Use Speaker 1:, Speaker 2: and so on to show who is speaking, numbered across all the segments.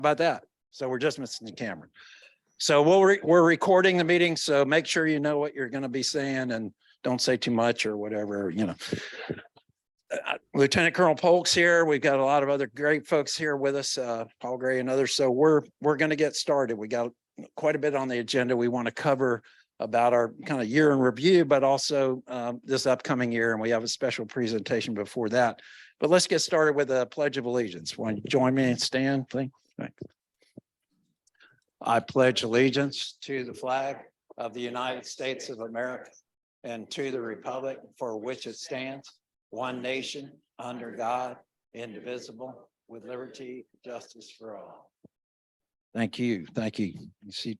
Speaker 1: About that. So we're just missing the camera. So we're recording the meeting, so make sure you know what you're going to be saying and don't say too much or whatever, you know. Lieutenant Colonel Polk's here. We've got a lot of other great folks here with us, Paul Gray and others. So we're going to get started. We got quite a bit on the agenda. We want to cover about our kind of year in review, but also this upcoming year. And we have a special presentation before that. But let's get started with a Pledge of Allegiance. Want you join me and stand, please? Thanks. I pledge allegiance to the flag of the United States of America and to the republic for which it stands, one nation, under God, indivisible, with liberty, justice for all. Thank you. Thank you. You see,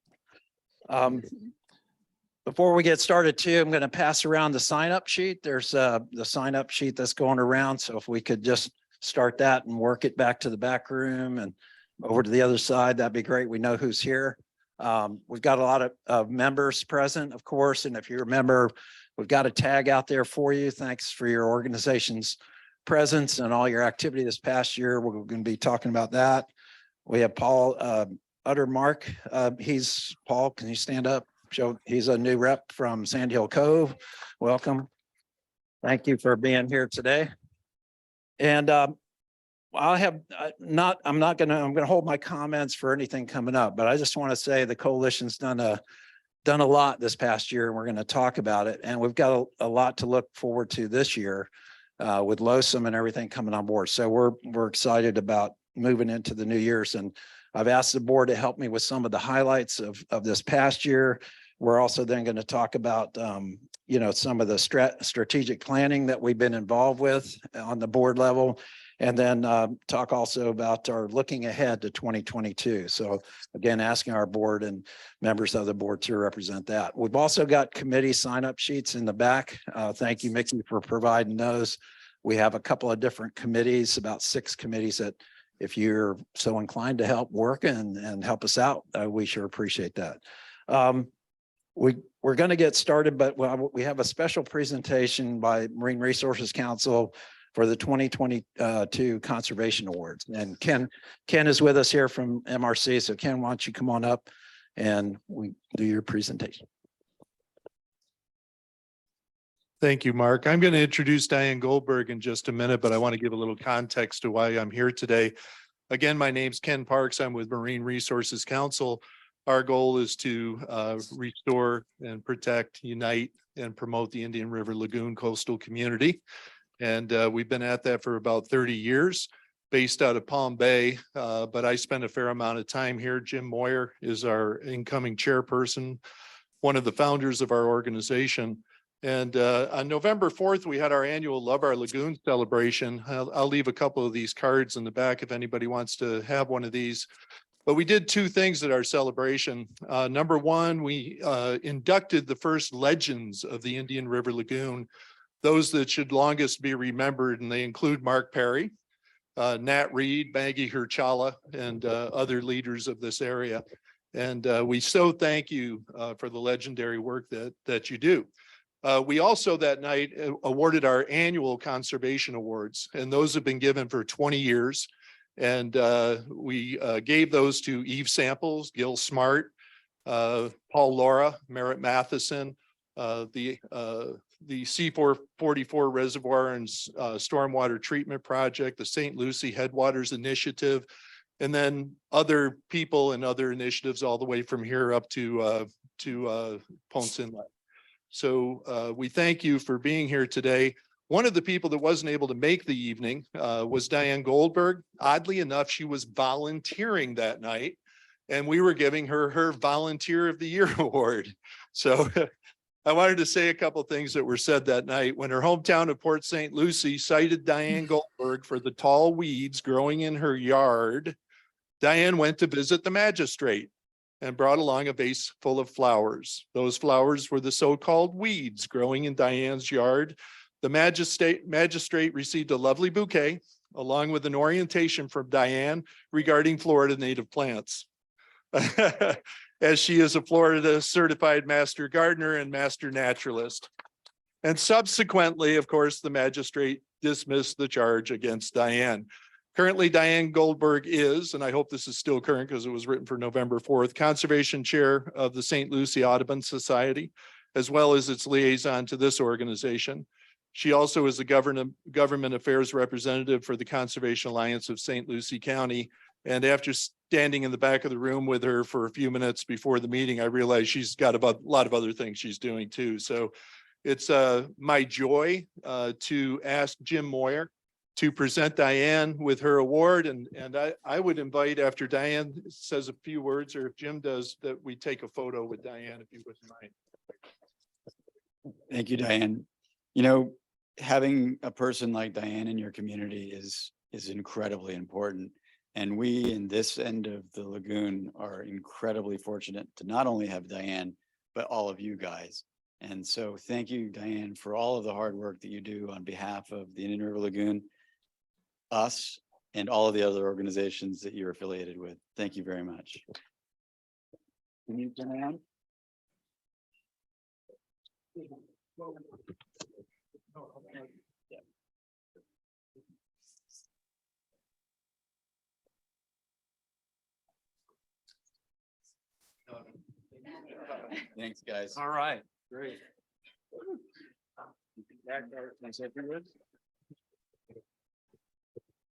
Speaker 1: before we get started too, I'm going to pass around the sign-up sheet. There's the sign-up sheet that's going around. So if we could just start that and work it back to the back room and over to the other side, that'd be great. We know who's here. We've got a lot of members present, of course. And if you're a member, we've got a tag out there for you. Thanks for your organization's presence and all your activity this past year. We're going to be talking about that. We have Paul Uttermark. Paul, can you stand up? He's a new rep from Sand Hill Cove. Welcome. Thank you for being here today. And I'm going to hold my comments for anything coming up, but I just want to say the coalition's done a lot this past year, and we're going to talk about it. And we've got a lot to look forward to this year with LOSOM and everything coming on board. So we're excited about moving into the new years. And I've asked the board to help me with some of the highlights of this past year. We're also then going to talk about some of the strategic planning that we've been involved with on the board level. And then talk also about our looking ahead to 2022. So again, asking our board and members of the board to represent that. We've also got committee sign-up sheets in the back. Thank you, Mickey, for providing those. We have a couple of different committees, about 6 committees that if you're so inclined to help work and help us out, we sure appreciate that. We're going to get started, but we have a special presentation by Marine Resources Council for the 2022 Conservation Awards. And Ken is with us here from MRC. So Ken, why don't you come on up and we do your presentation.
Speaker 2: Thank you, Mark. I'm going to introduce Diane Goldberg in just a minute, but I want to give a little context to why I'm here today. Again, my name's Ken Parks. I'm with Marine Resources Council. Our goal is to restore and protect, unite, and promote the Indian River Lagoon coastal community. And we've been at that for about 30 years, based out of Palm Bay, but I spent a fair amount of time here. Jim Moyer is our incoming chairperson, one of the founders of our organization. And on November 4th, we had our annual Love Our Lagoon celebration. I'll leave a couple of these cards in the back if anybody wants to have one of these. But we did 2 things at our celebration. Number one, we inducted the first legends of the Indian River Lagoon, those that should longest be remembered, and they include Mark Perry, Nat Reed, Maggie Hirchala, and other leaders of this area. And we so thank you for the legendary work that you do. We also that night awarded our annual conservation awards, and those have been given for 20 years. And we gave those to Eve Samples, Gil Smart, Paul Laura, Merritt Matheson, the C444 Reservoir and Stormwater Treatment Project, the St. Lucie Headwaters Initiative, and then other people and other initiatives all the way from here up to Ponce Inlet. So we thank you for being here today. One of the people that wasn't able to make the evening was Diane Goldberg. Oddly enough, she was volunteering that night, and we were giving her Volunteer of the Year award. So I wanted to say a couple of things that were said that night. When her hometown of Port St. Lucie cited Diane Goldberg for the tall weeds growing in her yard, Diane went to visit the magistrate and brought along a vase full of flowers. Those flowers were the so-called weeds growing in Diane's yard. The magistrate received a lovely bouquet along with an orientation from Diane regarding Florida native plants. As she is a Florida certified master gardener and master naturalist. And subsequently, of course, the magistrate dismissed the charge against Diane. Currently, Diane Goldberg is, and I hope this is still current because it was written for November 4th, Conservation Chair of the St. Lucie Audubon Society, as well as its liaison to this organization. She also is the government affairs representative for the Conservation Alliance of St. Lucie County. And after standing in the back of the room with her for a few minutes before the meeting, I realized she's got a lot of other things she's doing too. So it's my joy to ask Jim Moyer to present Diane with her award. And I would invite, after Diane says a few words, or if Jim does, that we take a photo with Diane, if you wouldn't mind.
Speaker 3: Thank you, Diane. You know, having a person like Diane in your community is incredibly important. And we in this end of the lagoon are incredibly fortunate to not only have Diane, but all of you guys. And so thank you, Diane, for all of the hard work that you do on behalf of the Indian River Lagoon, us, and all of the other organizations that you're affiliated with. Thank you very much. Can you turn it on? Thanks, guys.
Speaker 1: All right, great.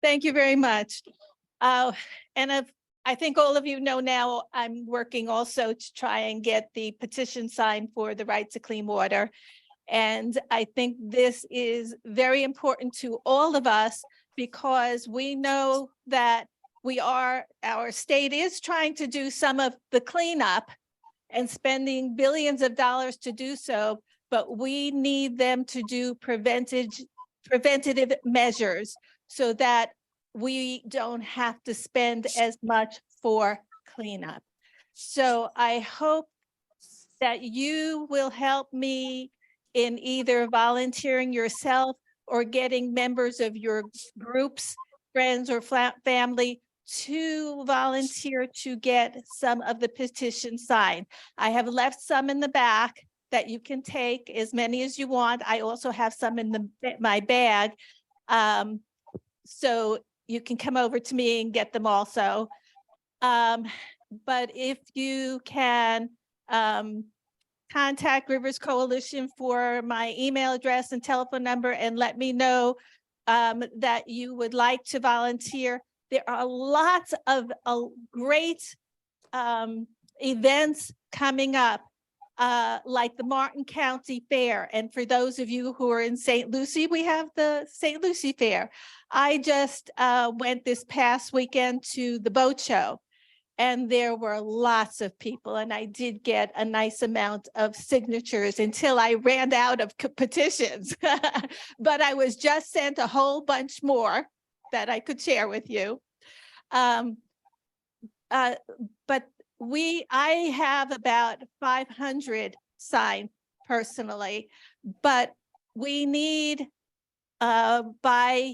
Speaker 4: Thank you very much. I think all of you know now, I'm working also to try and get the petition signed for the right to clean water. And I think this is very important to all of us because we know that our state is trying to do some of the cleanup and spending billions of dollars to do so, but we need them to do preventative measures so that we don't have to spend as much for cleanup. So I hope that you will help me in either volunteering yourself or getting members of your groups, friends or family to volunteer to get some of the petition signed. I have left some in the back that you can take as many as you want. I also have some in my bag. So you can come over to me and get them also. But if you can contact Rivers Coalition for my email address and telephone number and let me know that you would like to volunteer. There are lots of great events coming up, like the Martin County Fair. And for those of you who are in St. Lucie, we have the St. Lucie Fair. I just went this past weekend to the boat show, and there were lots of people, and I did get a nice amount of signatures until I ran out of petitions. But I was just sent a whole bunch more that I could share with you. But I have about 500 signed personally, but we need by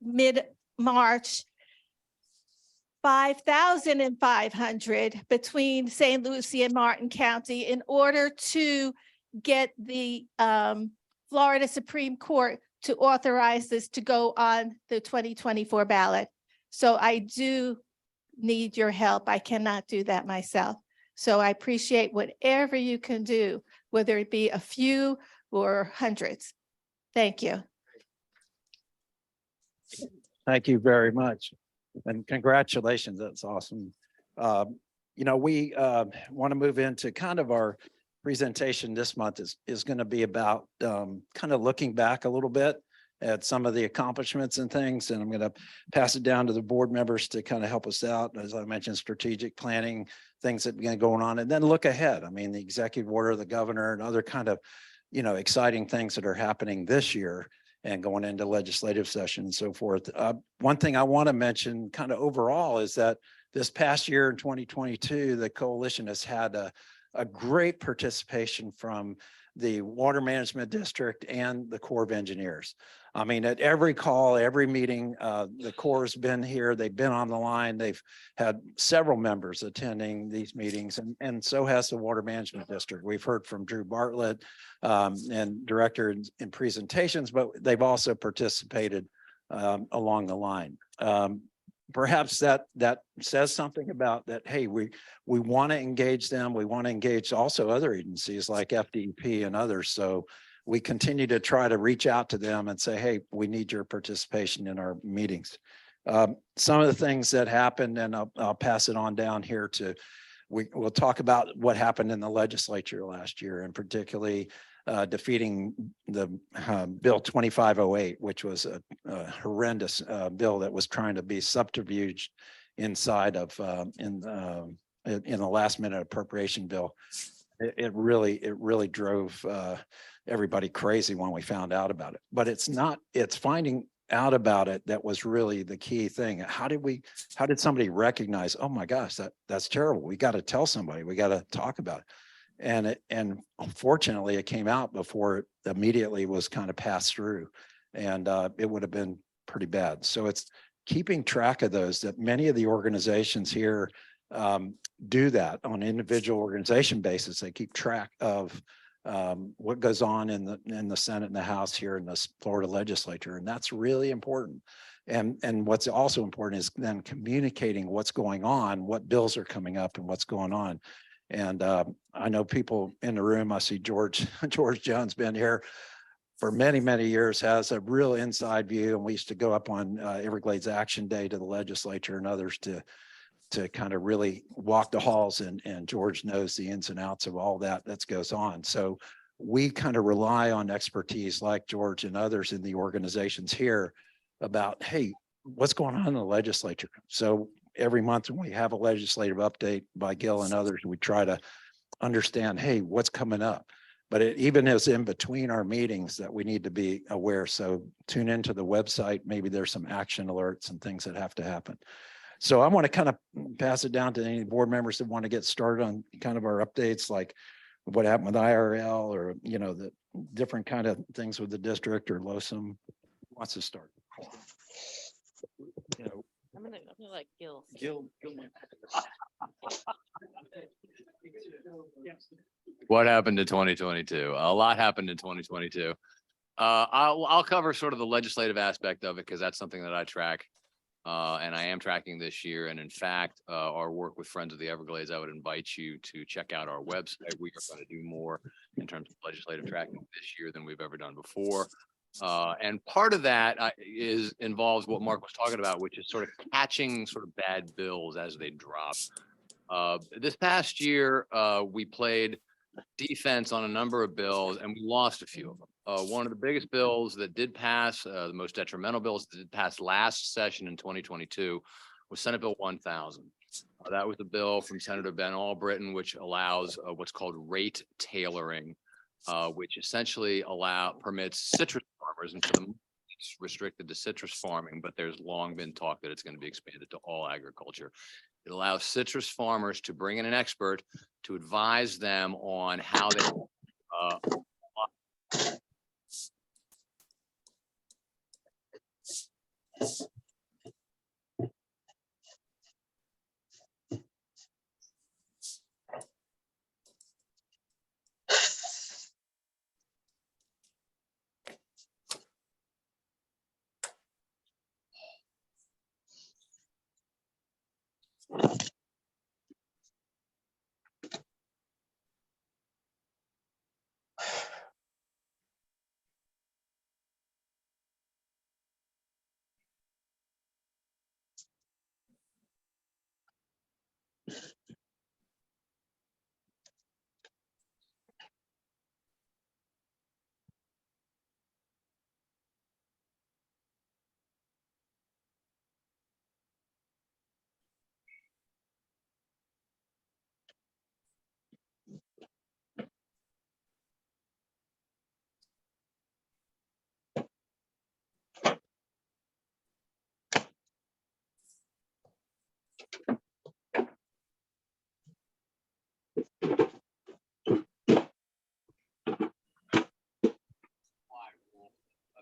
Speaker 4: mid-March 5,500 between St. Lucie and Martin County in order to get the Florida Supreme Court to authorize this to go on the 2024 ballot. So I do need your help. I cannot do that myself. So I appreciate whatever you can do, whether it be a few or hundreds. Thank you.
Speaker 1: Thank you very much. And congratulations. That's awesome. You know, we want to move into kind of our presentation this month is going to be about kind of looking back a little bit at some of the accomplishments and things. And I'm going to pass it down to the board members to kind of help us out. As I mentioned, strategic planning, things that are going on, and then look ahead. I mean, the executive order of the governor and other kind of, you know, exciting things that are happening this year and going into legislative session and so forth. One thing I want to mention kind of overall is that this past year in 2022, the coalition has had a great participation from the Water Management District and the Corps of Engineers. I mean, at every call, every meeting, the Corps has been here. They've been on the line. They've had several members attending these meetings, and so has the Water Management District. We've heard from Drew Bartlett and director in presentations, but they've also participated along the line. Perhaps that says something about that. Hey, we want to engage them. We want to engage also other agencies like FDP and others. So we continue to try to reach out to them and say, hey, we need your participation in our meetings. Some of the things that happened, and I'll pass it on down here to, we'll talk about what happened in the legislature last year, and particularly defeating the Bill 2508, which was a horrendous bill that was trying to be subterfuge inside of in the last minute appropriation bill. It really drove everybody crazy when we found out about it. But it's finding out about it that was really the key thing. How did somebody recognize, oh my gosh, that's terrible. We got to tell somebody, we got to talk about it. And unfortunately it came out before it immediately was kind of passed through, and it would have been pretty bad. So it's keeping track of those, that many of the organizations here do that on an individual organization basis. They keep track of what goes on in the Senate and the House here in the Florida legislature. And that's really important. And what's also important is then communicating what's going on, what bills are coming up and what's going on. And I know people in the room, I see George Jones been here for many, many years, has a real inside view. And we used to go up on Everglades Action Day to the legislature and others to kind of really walk the halls, and George knows the ins and outs of all that goes on. So we kind of rely on expertise like George and others in the organizations here about, hey, what's going on in the legislature? So every month when we have a legislative update by Gil and others, we try to understand, hey, what's coming up? But it even is in between our meetings that we need to be aware. So tune into the website. Maybe there's some action alerts and things that have to happen. So I want to kind of pass it down to any board members that want to get started on kind of our updates, like what happened with IRL, or, you know, the different kind of things with the district or LOSUM. Who wants to start? You know,
Speaker 5: I'm gonna like Gil.
Speaker 6: What happened in 2022? A lot happened in 2022. I'll cover sort of the legislative aspect of it because that's something that I track. And I am tracking this year. And in fact, our work with Friends of the Everglades, I would invite you to check out our website. We are going to do more in terms of legislative tracking this year than we've ever done before. And part of that involves what Mark was talking about, which is sort of catching sort of bad bills as they drop. This past year, we played defense on a number of bills and we lost a few of them. One of the biggest bills that did pass, the most detrimental bills that did pass last session in 2022 was Senate Bill 1000. That was a bill from Senator Ben Albritton, which allows what's called rate tailoring, which essentially permits citrus farmers, and for the moment it's restricted to citrus farming, but there's long been talk that it's going to be expanded to all agriculture. It allows citrus farmers to bring in an expert to advise them on how they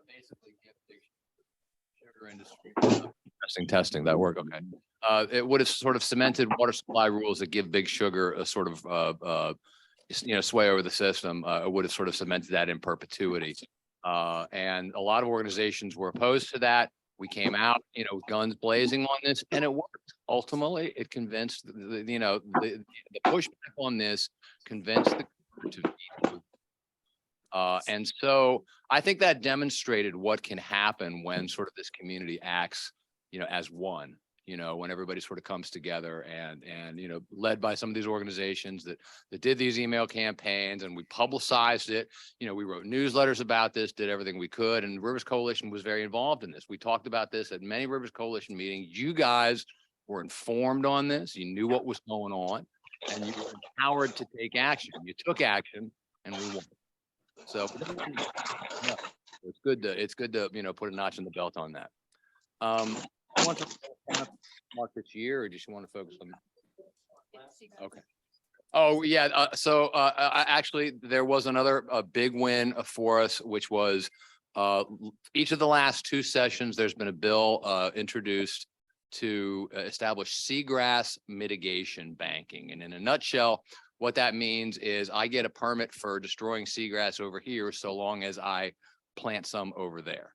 Speaker 6: basically give the sugar industry testing that work. Okay. It would have sort of cemented water supply rules that give Big Sugar a sort of sway over the system. It would have sort of cemented that in perpetuity. And a lot of organizations were opposed to that. We came out, guns blazing on this, and it worked. Ultimately, it convinced the pushback on this convinced the to and so I think that demonstrated what can happen when sort of this community acts, as one, when everybody sort of comes together and, led by some of these organizations that did these email campaigns, and we publicized it. We wrote newsletters about this, did everything we could, and Rivers Coalition was very involved in this. We talked about this at many Rivers Coalition meetings. You guys were informed on this. You knew what was going on, and you were empowered to take action. You took action, and we won. So it's good to put a notch in the belt on that. I want to mark this year, or just want to focus on? Okay. Oh yeah. Actually, there was another big win for us, which was each of the last two sessions. There's been a bill introduced to establish seagrass mitigation banking, and in a nutshell, what that means is I get a permit for destroying seagrass over here so long as I plant some over there,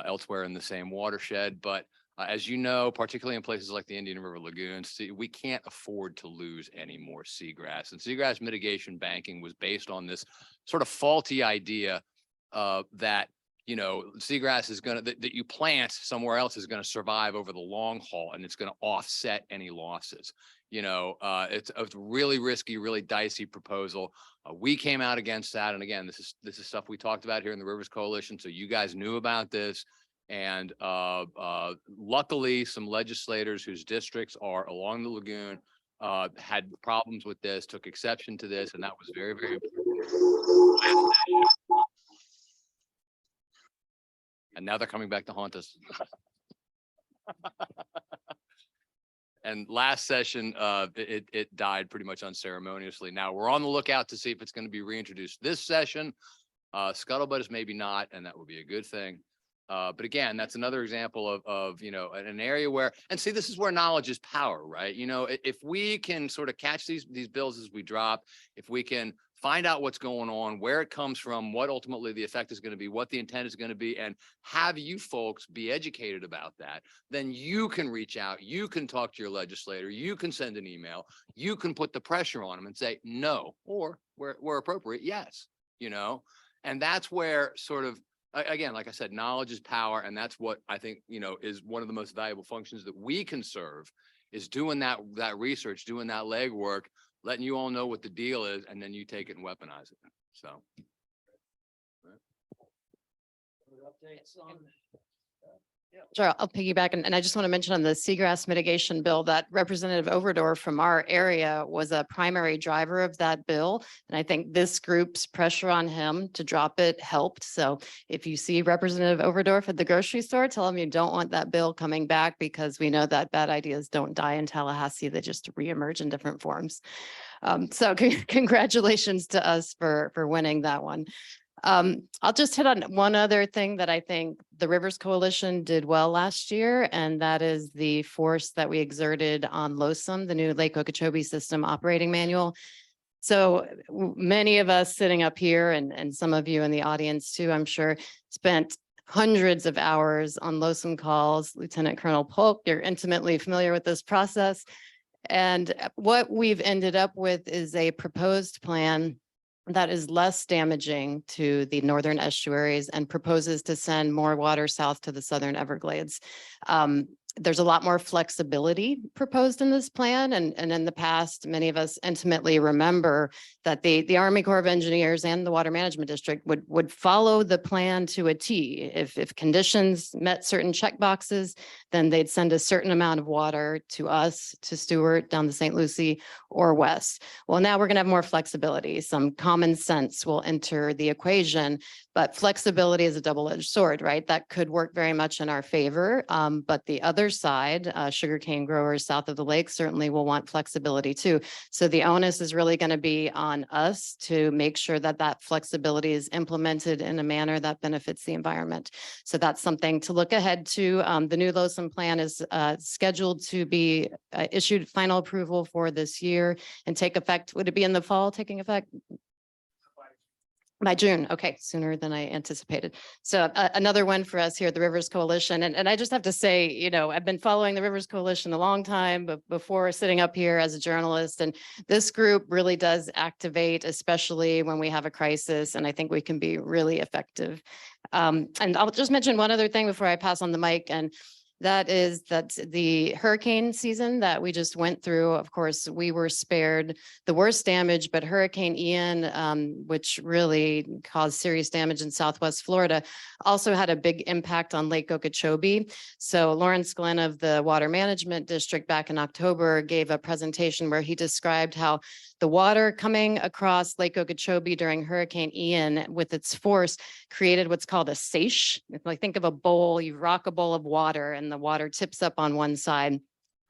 Speaker 6: elsewhere in the same watershed. But as you know, particularly in places like the Indian River Lagoons, we can't afford to lose any more seagrass. And seagrass mitigation banking was based on this sort of faulty idea that seagrass is that you plant somewhere else is going to survive over the long haul, and it's going to offset any losses. It's a really risky, really dicey proposal. We came out against that. And again, this is stuff we talked about here in the Rivers Coalition. So you guys knew about this. And luckily, some legislators whose districts are along the lagoon had problems with this, took exception to this, and that was very, very important. And now they're coming back to haunt us. And last session, it died pretty much unceremoniously. Now we're on the lookout to see if it's going to be reintroduced this session. Scuttlebutt is maybe not, and that would be a good thing. But again, that's another example of an area where, and see, this is where knowledge is power, right? If we can sort of catch these bills as we drop, if we can find out what's going on, where it comes from, what ultimately the effect is going to be, what the intent is going to be, and have you folks be educated about that, then you can reach out, you can talk to your legislator, you can send an email, you can put the pressure on them and say no, or where appropriate, yes, and that's where sort of, again, like I said, knowledge is power. And that's what I think, is one of the most valuable functions that we can serve, is doing that research, doing that legwork, letting you all know what the deal is, and then you take it and weaponize it. So.
Speaker 5: Sure, I'll piggyback. And I just want to mention on the seagrass mitigation bill that Representative Overdorf from our area was a primary driver of that bill. And I think this group's pressure on him to drop it helped. So if you see Representative Overdorf at the grocery store, tell him you don't want that bill coming back, because we know that bad ideas don't die in Tallahassee. They just reemerge in different forms. So congratulations to us for winning that one. I'll just hit on one other thing that I think the Rivers Coalition did well last year, and that is the force that we exerted on LOSUM, the new Lake Okeechobee System Operating Manual. So many of us sitting up here, and some of you in the audience too, I'm sure, spent hundreds of hours on LOSUM calls. Lieutenant Colonel Polk, you're intimately familiar with this process. And what we've ended up with is a proposed plan that is less damaging to the northern estuaries and proposes to send more water south to the southern Everglades. There's a lot more flexibility proposed in this plan. And in the past, many of us intimately remember that the Army Corps of Engineers and the Water Management District would follow the plan to a T. If conditions met certain check boxes, then they'd send a certain amount of water to us, to Stewart, down the St. Lucie, or west. Well, now we're going to have more flexibility. Some common sense will enter the equation, but flexibility is a double-edged sword, right? That could work very much in our favor. But the other side, sugarcane growers south of the lake certainly will want flexibility too. So the onus is really going to be on us to make sure that that flexibility is implemented in a manner that benefits the environment. So that's something to look ahead to. The new LOSUM plan is scheduled to be issued final approval for this year and take effect. Would it be in the fall taking effect? By June, okay, sooner than I anticipated. So another one for us here at the Rivers Coalition. And I just have to say, you know, I've been following the Rivers Coalition a long time, but before sitting up here as a journalist, and this group really does activate, especially when we have a crisis, and I think we can be really effective. And I'll just mention one other thing before I pass on the mic, and that is that the hurricane season that we just went through, of course, we were spared the worst damage, but Hurricane Ian, which really caused serious damage in Southwest Florida, also had a big impact on Lake Okeechobee. So Lawrence Glenn of the Water Management District back in October gave a presentation where he described how the water coming across Lake Okeechobee during Hurricane Ian with its force created what's called a seiche. If I think of a bowl, you rock a bowl of water and the water tips up on one side.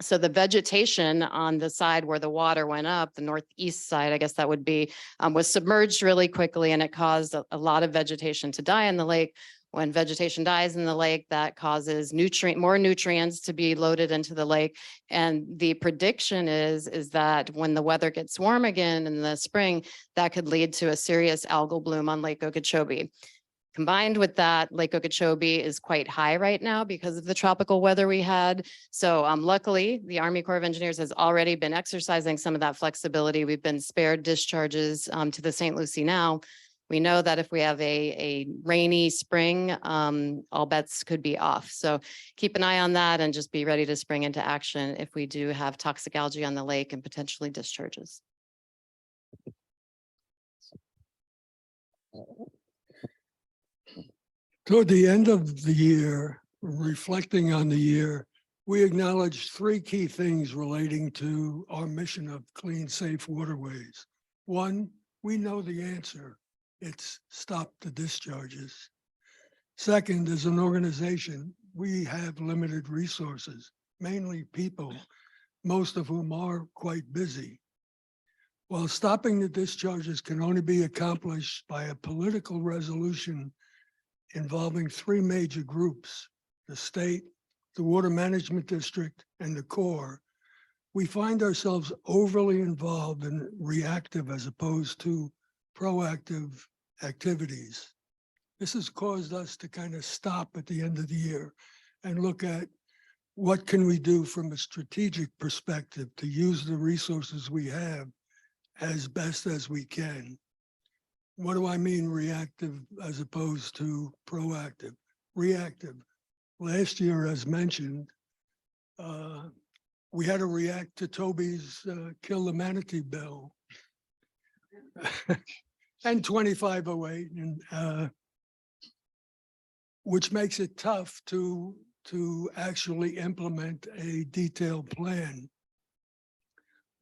Speaker 5: So the vegetation on the side where the water went up, the northeast side, I guess that would be, was submerged really quickly, and it caused a lot of vegetation to die in the lake. When vegetation dies in the lake, that causes more nutrients to be loaded into the lake. And the prediction is that when the weather gets warm again in the spring, that could lead to a serious algal bloom on Lake Okeechobee. Combined with that, Lake Okeechobee is quite high right now because of the tropical weather we had. So luckily, the Army Corps of Engineers has already been exercising some of that flexibility. We've been spared discharges to the St. Lucie now. We know that if we have a rainy spring, all bets could be off. So keep an eye on that and just be ready to spring into action if we do have toxic algae on the lake and potentially discharges.
Speaker 7: Toward the end of the year, reflecting on the year, we acknowledged three key things relating to our mission of clean, safe waterways. One, we know the answer. It's stop the discharges. Second, as an organization, we have limited resources, mainly people, most of whom are quite busy. While stopping the discharges can only be accomplished by a political resolution involving three major groups, the state, the Water Management District, and the Corps, we find ourselves overly involved in reactive as opposed to proactive activities. This has caused us to kind of stop at the end of the year and look at what can we do from a strategic perspective to use the resources we have as best as we can. What do I mean reactive as opposed to proactive? Reactive. Last year, as mentioned, we had to react to Toby's Kill the Manatee bill and 2508, and which makes it tough to actually implement a detailed plan.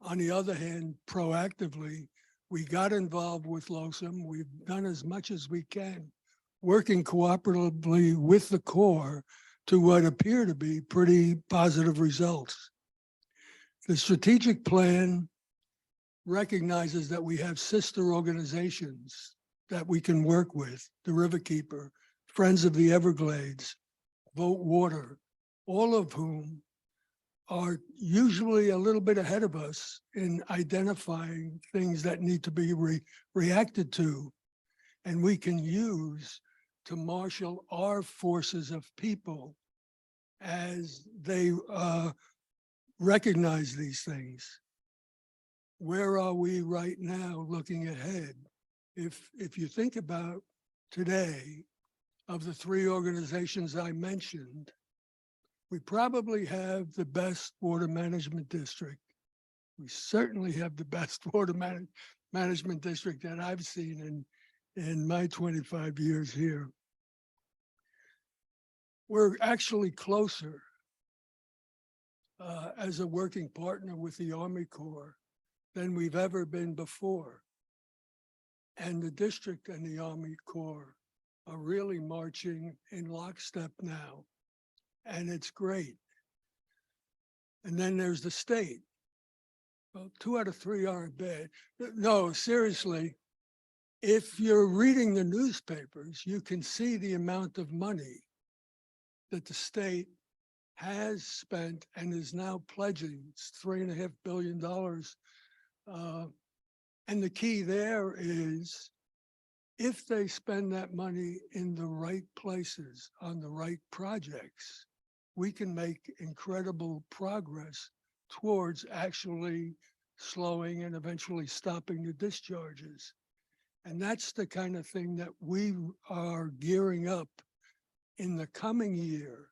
Speaker 7: On the other hand, proactively, we got involved with LOSUM. We've done as much as we can, working cooperatively with the Corps to what appear to be pretty positive results. The strategic plan recognizes that we have sister organizations that we can work with, the Riverkeeper, Friends of the Everglades, Vote Water, all of whom are usually a little bit ahead of us in identifying things that need to be reacted to, and we can use to marshal our forces of people as they recognize these things. Where are we right now looking ahead? If you think about today, of the three organizations I mentioned, we probably have the best water management district. We certainly have the best water management district that I've seen in my 25 years here. We're actually closer as a working partner with the Army Corps than we've ever been before. And the district and the Army Corps are really marching in lockstep now. And it's great. And then there's the state. Well, 2 out of 3 aren't bad. No, seriously, if you're reading the newspapers, you can see the amount of money that the state has spent and is now pledging. It's $3.5 billion. And the key there is if they spend that money in the right places, on the right projects, we can make incredible progress towards actually slowing and eventually stopping the discharges. And that's the kind of thing that we are gearing up in the coming year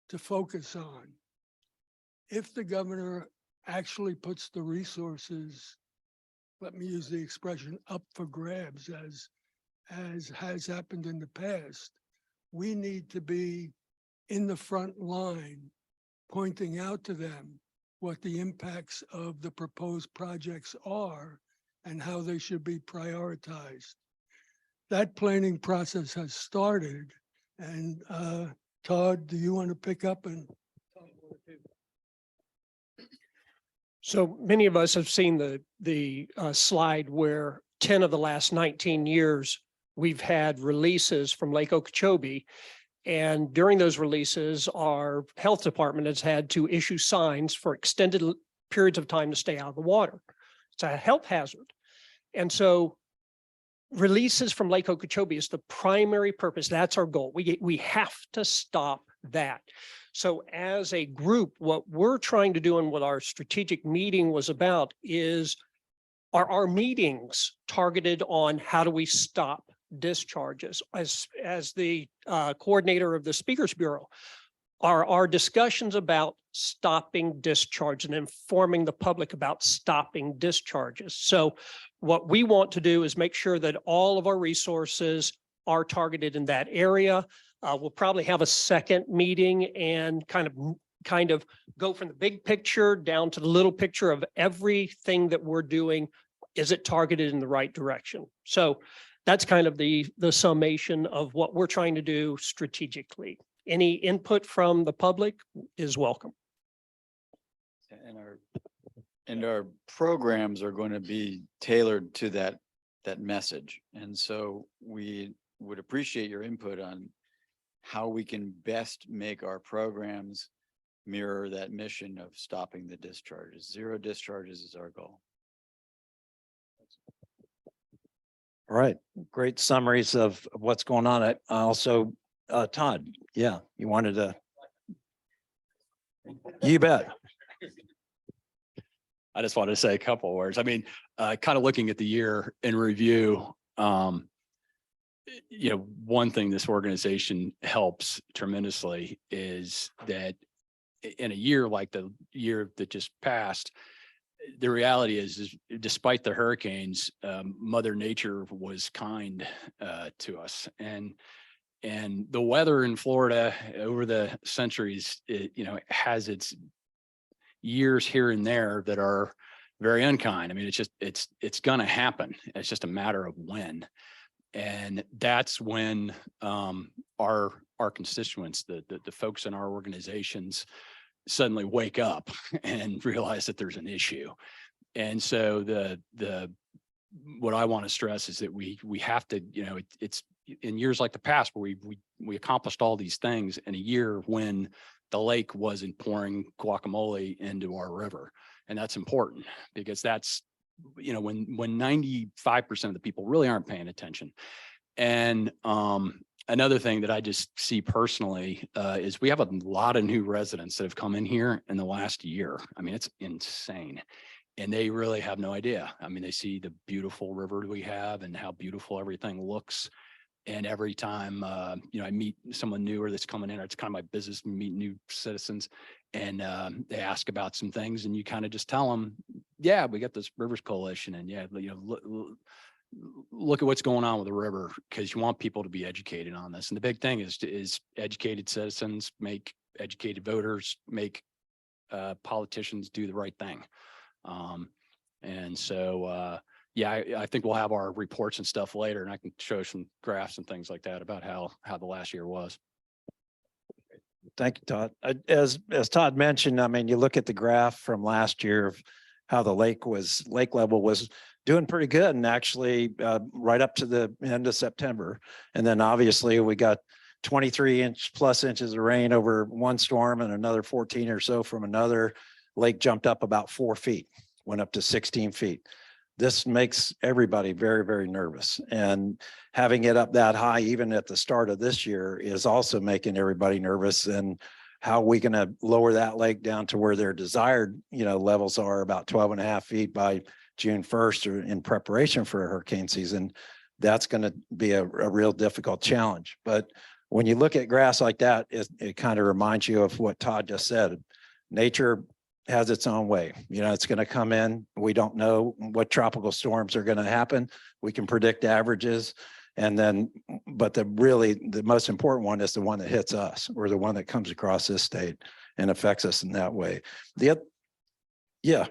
Speaker 7: to focus on. If the governor actually puts the resources, let me use the expression, up for grabs as has happened in the past, we need to be in the front line, pointing out to them what the impacts of the proposed projects are and how they should be prioritized. That planning process has started, and Todd, do you want to pick up and?
Speaker 8: So many of us have seen the slide where 10 of the last 19 years, we've had releases from Lake Okeechobee. And during those releases, our health department has had to issue signs for extended periods of time to stay out of the water. It's a health hazard. And so releases from Lake Okeechobee is the primary purpose. That's our goal. We have to stop that. So as a group, what we're trying to do and what our strategic meeting was about is, are our meetings targeted on how do we stop discharges? As the coordinator of the Speakers Bureau, are our discussions about stopping discharge and informing the public about stopping discharges. So what we want to do is make sure that all of our resources are targeted in that area. We'll probably have a second meeting and kind of go from the big picture down to the little picture of everything that we're doing. Is it targeted in the right direction? So that's kind of the summation of what we're trying to do strategically. Any input from the public is welcome.
Speaker 3: And our programs are going to be tailored to that message. And so we would appreciate your input on how we can best make our programs mirror that mission of stopping the discharges. 0 discharges is our goal.
Speaker 1: All right, great summaries of what's going on. I also, Todd, yeah, you wanted to. You bet.
Speaker 9: I just wanted to say a couple of words. I mean, kind of looking at the year in review, one thing this organization helps tremendously is that in a year like the year that just passed, the reality is despite the hurricanes, Mother Nature was kind to us, and the weather in Florida over the centuries, has its years here and there that are very unkind. I mean, it's going to happen. It's just a matter of when, and that's when our constituents, the folks in our organizations, suddenly wake up and realize that there's an issue. And so what I want to stress is that we have to, it's in years like the past where we accomplished all these things in a year when the lake wasn't pouring guacamole into our river. And that's important because that's, when 95% of the people really aren't paying attention. And another thing that I just see personally is we have a lot of new residents that have come in here in the last year. I mean, it's insane. And they really have no idea. I mean, they see the beautiful river we have and how beautiful everything looks. And every time, I meet someone newer that's coming in, it's kind of my business, meet new citizens, and they ask about some things, and you kind of just tell them, yeah, we got this Rivers Coalition, and yeah, look at what's going on with the river, because you want people to be educated on this. And the big thing is educated citizens make educated voters, make politicians do the right thing. And so, yeah, I think we'll have our reports and stuff later, and I can show some graphs and things like that about how the last year was.
Speaker 1: Thank you, Todd. As Todd mentioned, I mean, you look at the graph from last year of how the lake level was doing pretty good, and actually right up to the end of September. And then obviously we got 23+ inches of rain over one storm and another 14 or so from another. Lake jumped up about 4 feet, went up to 16 feet. this makes everybody very, very nervous. And having it up that high, even at the start of this year, is also making everybody nervous. And how we going to lower that lake down to where their desired, levels are about 12.5 feet by June 1st or in preparation for a hurricane season. That's going to be a real difficult challenge. But when you look at grass like that, it kind of reminds you of what Todd just said. Nature has its own way. It's going to come in. We don't know what tropical storms are going to happen. We can predict averages. And then, but the most important one is the one that hits us, or the one that comes across this state and affects us in that way. Yeah.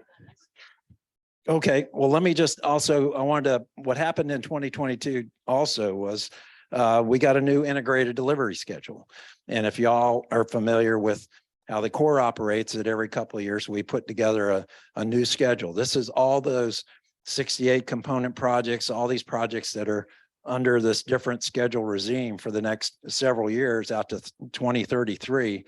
Speaker 1: Okay, well, let me just also, what happened in 2022 also was we got a new integrated delivery schedule. And if y'all are familiar with how the Corps operates, that every couple of years we put together a new schedule. This is all those 68 component projects, all these projects that are under this different schedule regime for the next several years out to 2033.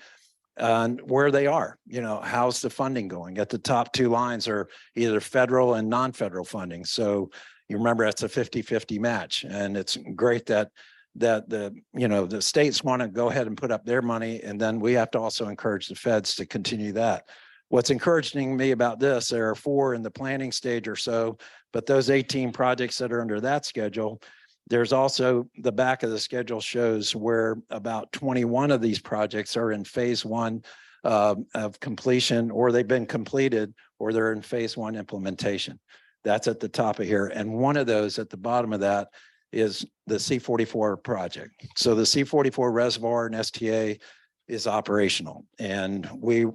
Speaker 1: And where they are, how's the funding going? At the top two lines are either federal and non-federal funding. So you remember it's a 50-50 match. And it's great that the states want to go ahead and put up their money. And then we have to also encourage the feds to continue that. What's encouraging me about this, there are 4 in the planning stage or so, but those 18 projects that are under that schedule, there's also the back of the schedule shows where about 21 of these projects are in phase 1 of completion, or they've been completed, or they're in phase 1 implementation. That's at the top of here. And one of those at the bottom of that is the C-44 project. So the C-44 reservoir and STA is operational. And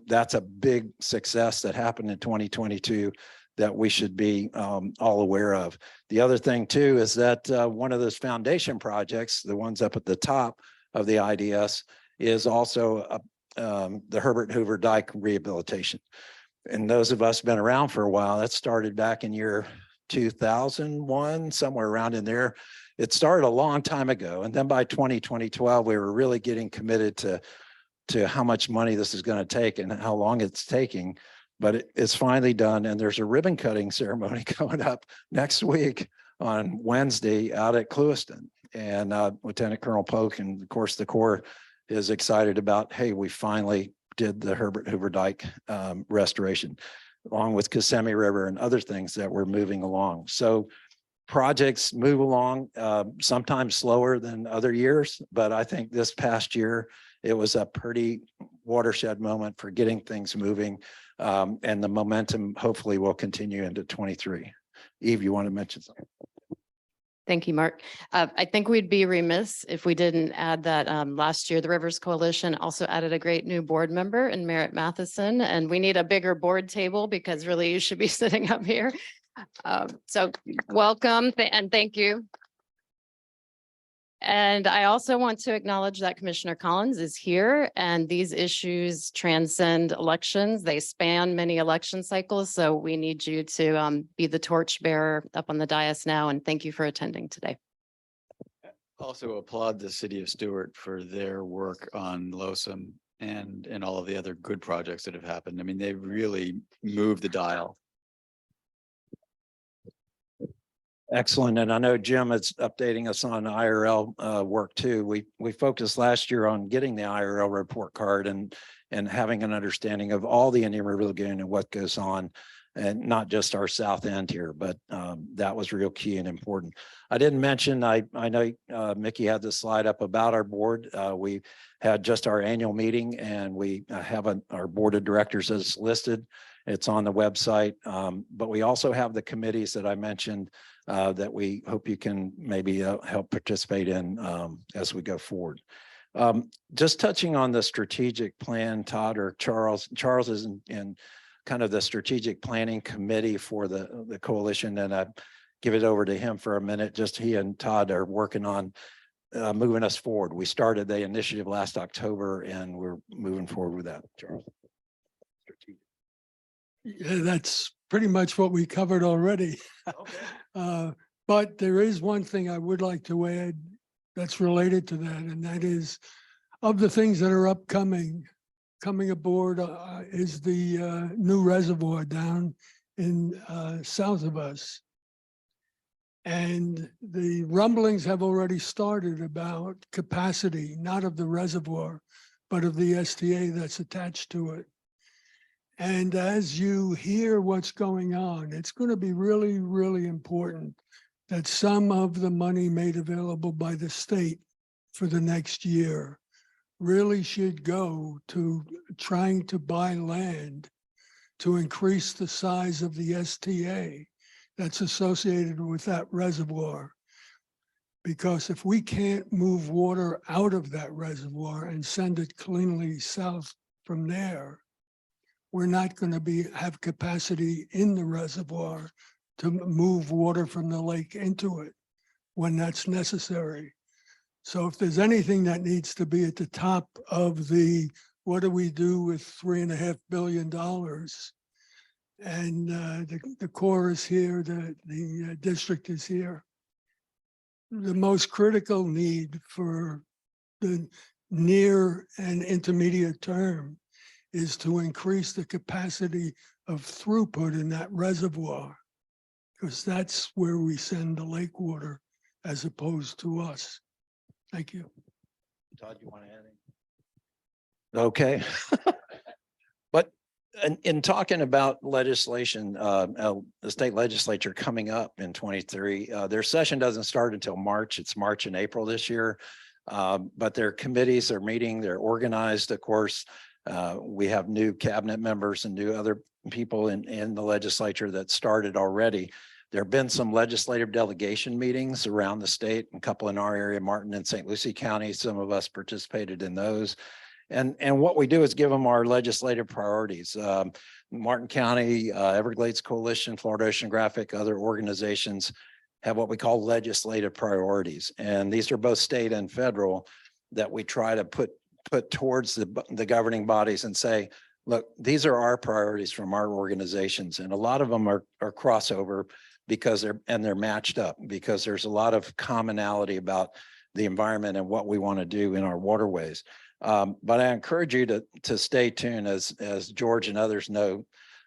Speaker 1: that's a big success that happened in 2022 that we should be all aware of. The other thing too is that one of those foundation projects, the ones up at the top of the IDS, is also the Herbert Hoover Dike rehabilitation. And those of us been around for a while, that started back in year 2001, somewhere around in there. It started a long time ago. And then by 2012, we were really getting committed to how much money this is going to take and how long it's taking. But it's finally done. And there's a ribbon cutting ceremony coming up next week on Wednesday out at Clewiston. And Lieutenant Colonel Polk and of course the Corps is excited about, hey, we finally did the Herbert Hoover Dike restoration, along with Kissimmee River and other things that we're moving along. So projects move along, sometimes slower than other years, but I think this past year, it was a pretty watershed moment for getting things moving. And the momentum hopefully will continue into 23. Eve, you want to mention something?
Speaker 5: Thank you, Mark. I think we'd be remiss if we didn't add that last year, the Rivers Coalition also added a great new board member in Merritt Matheson, and we need a bigger board table because really you should be sitting up here. So welcome and thank you. And I also want to acknowledge that Commissioner Collins is here, and these issues transcend elections. They span many election cycles. So we need you to be the torchbearer up on the dais now. And thank you for attending today.
Speaker 3: Also applaud the city of Stewart for their work on LOSUM and all of the other good projects that have happened. I mean, they really moved the dial.
Speaker 1: Excellent. And I know Jim is updating us on IRL work too. We focused last year on getting the IRL report card and having an understanding of all the Indian River Lagoon and what goes on, and not just our south end here, but that was real key and important. I didn't mention, I know Mickey had the slide up about our board. We had just our annual meeting, and we have our board of directors is listed. It's on the website, but we also have the committees that I mentioned that we hope you can maybe help participate in as we go forward. Just touching on the strategic plan, Todd or Charles. Charles is in kind of the strategic planning committee for the coalition, and I give it over to him for a minute. Just he and Todd are working on moving us forward. We started the initiative last October, and we're moving forward with that. Charles.
Speaker 7: Yeah, that's pretty much what we covered already. But there is one thing I would like to add that's related to that, and that is of the things that are coming aboard is the new reservoir down in south of us And the rumblings have already started about capacity, not of the reservoir, but of the STA that's attached to it. And as you hear what's going on, it's going to be really, really important that some of the money made available by the state for the next year really should go to trying to buy land to increase the size of the STA that's associated with that reservoir. Because if we can't move water out of that reservoir and send it cleanly south from there, we're not going to have capacity in the reservoir to move water from the lake into it when that's necessary. So if there's anything that needs to be at the top of the, what do we do with $3.5 billion? And the Corps is here, the district is here. The most critical need for the near and intermediate term is to increase the capacity of throughput in that reservoir, because that's where we send the lake water as opposed to us. Thank you.
Speaker 1: Todd, you want to add anything? Okay. But in talking about legislation, the state legislature coming up in 23, their session doesn't start until March. It's March and April this year. But their committees are meeting, they're organized, of course. We have new cabinet members and new other people in the legislature that started already. There have been some legislative delegation meetings around the state, a couple in our area, Martin and St. Lucie County. Some of us participated in those. And what we do is give them our legislative priorities. Martin County, Everglades Coalition, Florida Oceanographic, other organizations have what we call legislative priorities. And these are both state and federal that we try to put towards the governing bodies and say, look, these are our priorities from our organizations. And a lot of them are crossover because they're matched up, because there's a lot of commonality about the environment and what we want to do in our waterways. But I encourage you to stay tuned. As George and others know,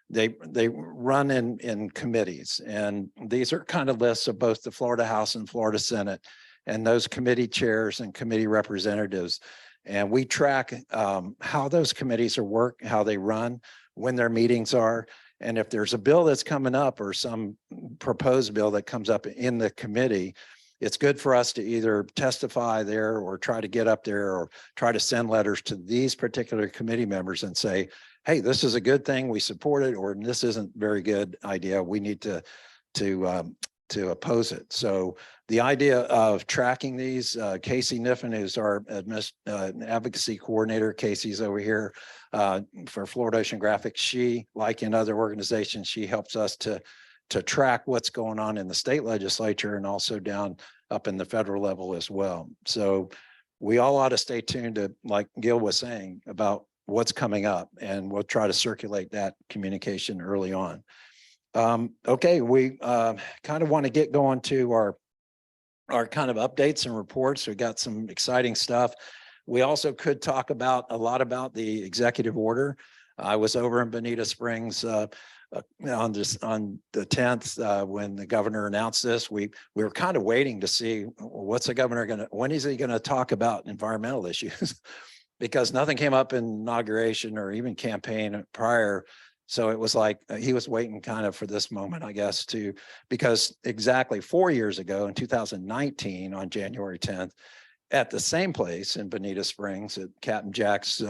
Speaker 1: they run in committees, and these are kind of lists of both the Florida House and Florida Senate and those committee chairs and committee representatives. And we track how those committees are how they run, when their meetings are. And if there's a bill that's coming up or some proposed bill that comes up in the committee, it's good for us to either testify there or try to get up there or try to send letters to these particular committee members and say, hey, this is a good thing, we support it, or this isn't a very good idea, we need to oppose it. So the idea of tracking these, Casey Niffen, who's our advocacy coordinator, Casey's over here for Florida Oceanographic. She, like in other organizations, she helps us to track what's going on in the state legislature and also down up in the federal level as well. So we all ought to stay tuned to, like Gil was saying, about what's coming up, and we'll try to circulate that communication early on. Okay, we kind of want to get going to our kind of updates and reports. We got some exciting stuff. We also could talk a lot about the executive order. I was over in Bonita Springs on the 10th when the governor announced this. We were kind of waiting to see what's the governor when is he going to talk about environmental issues, because nothing came up in inauguration or even campaign prior. So it was like he was waiting kind of for this moment, I guess, because exactly 4 years ago in 2019 on January 10th, at the same place in Bonita Springs at Captain Jack's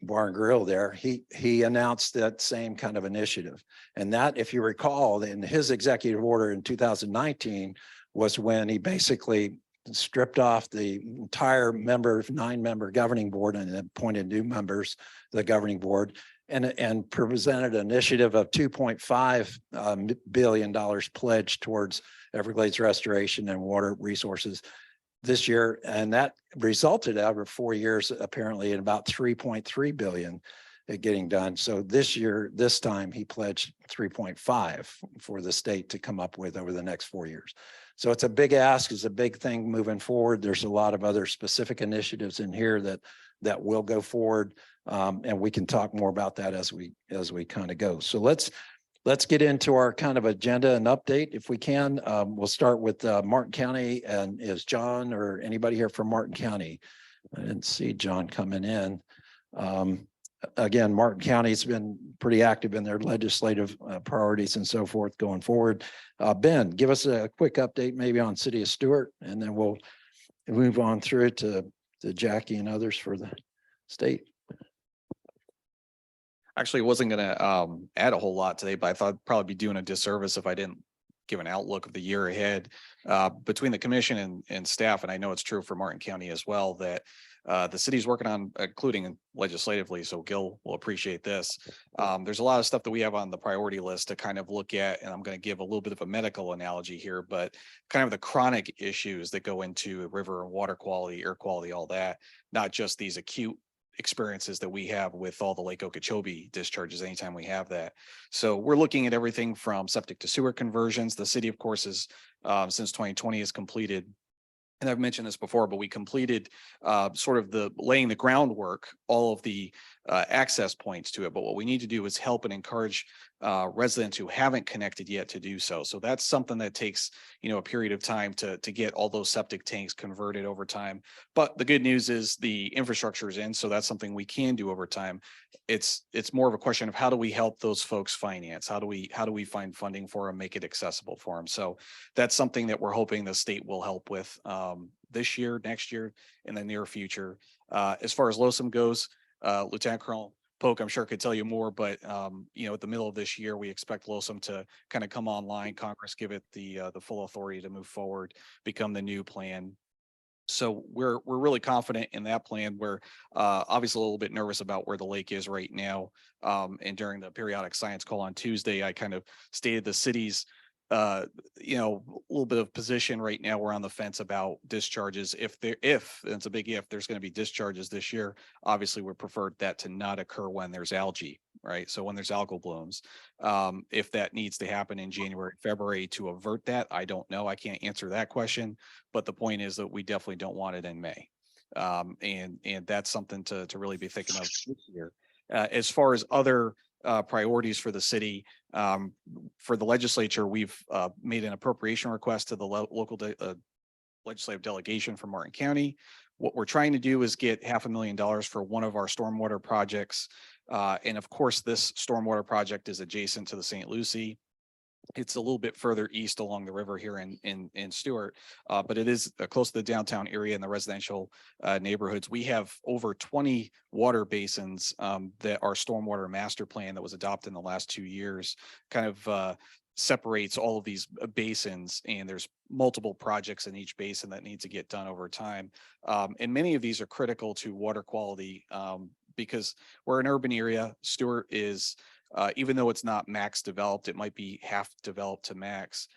Speaker 1: Bar and Grill there, he announced that same kind of initiative. And that, if you recall, in his executive order in 2019 was when he basically stripped off the entire 9-member governing board and appointed new members to the governing board, and presented an initiative of $2.5 billion pledged towards Everglades restoration and water resources this year. And that resulted over 4 years, apparently, in about 3.3 billion getting done. So this time he pledged 3.5 for the state to come up with over the next 4 years. So it's a big ask, it's a big thing moving forward. There's a lot of other specific initiatives in here that will go forward. And we can talk more about that as we kind of go. So let's let's get into our kind of agenda and update if we can. We'll start with Martin County, and is John or anybody here from Martin County? I didn't see John coming in. Again, Martin County's been pretty active in their legislative priorities and so forth going forward. Ben, give us a quick update maybe on City of Stewart, and then we'll move on through it to Jackie and others for the state.
Speaker 10: Actually wasn't gonna add a whole lot today, but I thought I'd probably be doing a disservice if I didn't give an outlook of the year ahead. Between the commission and staff, and I know it's true for Martin County as well, that the city's working on, including legislatively, so Gil will appreciate this. There's a lot of stuff that we have on the priority list to kind of look at, and I'm going to give a little bit of a medical analogy here, but kind of the chronic issues that go into river and water quality, air quality, all that, not just these acute experiences that we have with all the Lake Okeechobee discharges anytime we have that. So we're looking at everything from septic to sewer conversions. The city, of course, is since 2020 has completed, and I've mentioned this before, but we completed sort of the laying the groundwork, all of the access points to it. But what we need to do is help and encourage residents who haven't connected yet to do so. So that's something that takes, a period of time to get all those septic tanks converted over time. But the good news is the infrastructure is in, so that's something we can do over time. It's more of a question of how do we help those folks finance? How do we find funding for them, make it accessible for them? So that's something that we're hoping the state will help with this year, next year, in the near future. As far as LOSUM goes, Lieutenant Colonel Polk, I'm sure could tell you more, but at the middle of this year, we expect LOSUM to kind of come online. Congress give it the full authority to move forward, become the new plan. So we're really confident in that plan. We're obviously a little bit nervous about where the lake is right now. And during the periodic science call on Tuesday, I kind of stated the city's a little bit of position right now. We're on the fence about discharges. If it's a big if, there's going to be discharges this year. Obviously, we prefer that to not occur when there's algae, right? So when there's algal blooms, if that needs to happen in January, February to avert that, I don't know. I can't answer that question. But the point is that we definitely don't want it in May. And that's something to really be thinking of this year. As far as other priorities for the city, for the legislature, we've made an appropriation request to the local legislative delegation from Martin County. What we're trying to do is get $500,000 for one of our stormwater projects. And of course, this stormwater project is adjacent to the St. Lucie. It's a little bit further east along the river here in Stewart, but it is close to the downtown area and the residential neighborhoods. We have over 20 water basins that our stormwater master plan that was adopted in the last 2 years kind of separates all of these basins, and there's multiple projects in each basin that need to get done over time. And many of these are critical to water quality because we're an urban area. Stewart is even though it's not max developed, it might be half developed to max.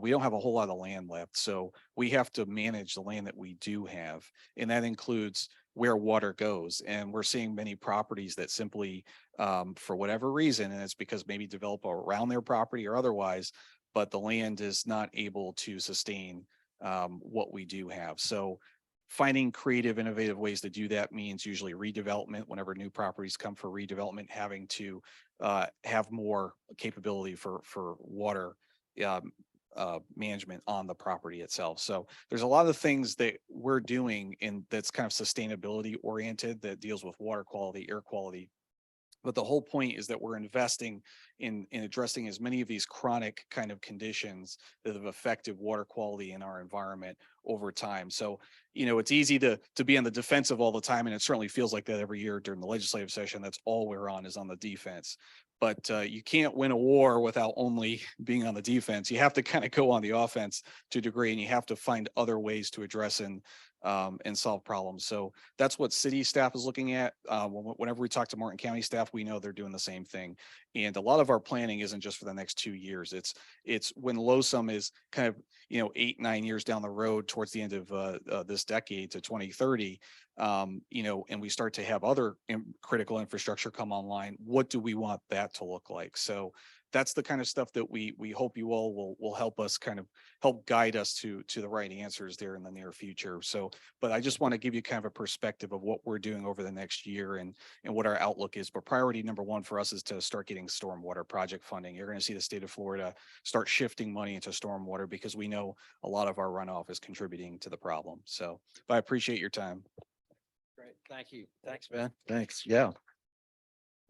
Speaker 10: We don't have a whole lot of land left. So we have to manage the land that we do have. And that includes where water goes. And we're seeing many properties that simply, for whatever reason, and it's because maybe develop around their property or otherwise, but the land is not able to sustain what we do have. So finding creative, innovative ways to do that means usually redevelopment. Whenever new properties come for redevelopment, having to have more capability for water management on the property itself. So there's a lot of things that we're doing that's kind of sustainability oriented that deals with water quality, air quality. But the whole point is that we're investing in addressing as many of these chronic kind of conditions that have affected water quality in our environment over time. So, it's easy to be on the defensive all the time, and it certainly feels like that every year during the legislative session. That's all we're on is on the defense. But you can't win a war without only being on the defense. You have to kind of go on the offense to a degree, and you have to find other ways to address and solve problems. So that's what city staff is looking at. Whenever we talk to Martin County staff, we know they're doing the same thing. And a lot of our planning isn't just for the next 2 years. It's when LOSUM is kind of 8-9 years down the road towards the end of this decade to 2030. And we start to have other critical infrastructure come online. What do we want that to look like? So that's the kind of stuff that we hope you all will help us kind of help guide us to the right answers there in the near future. So, but I just want to give you kind of a perspective of what we're doing over the next year and what our outlook is. But priority number one for us is to start getting stormwater project funding. You're going to see the state of Florida start shifting money into stormwater because we know a lot of our runoff is contributing to the problem. So, but I appreciate your time.
Speaker 1: Great, thank you. Thanks, Ben. Thanks, yeah.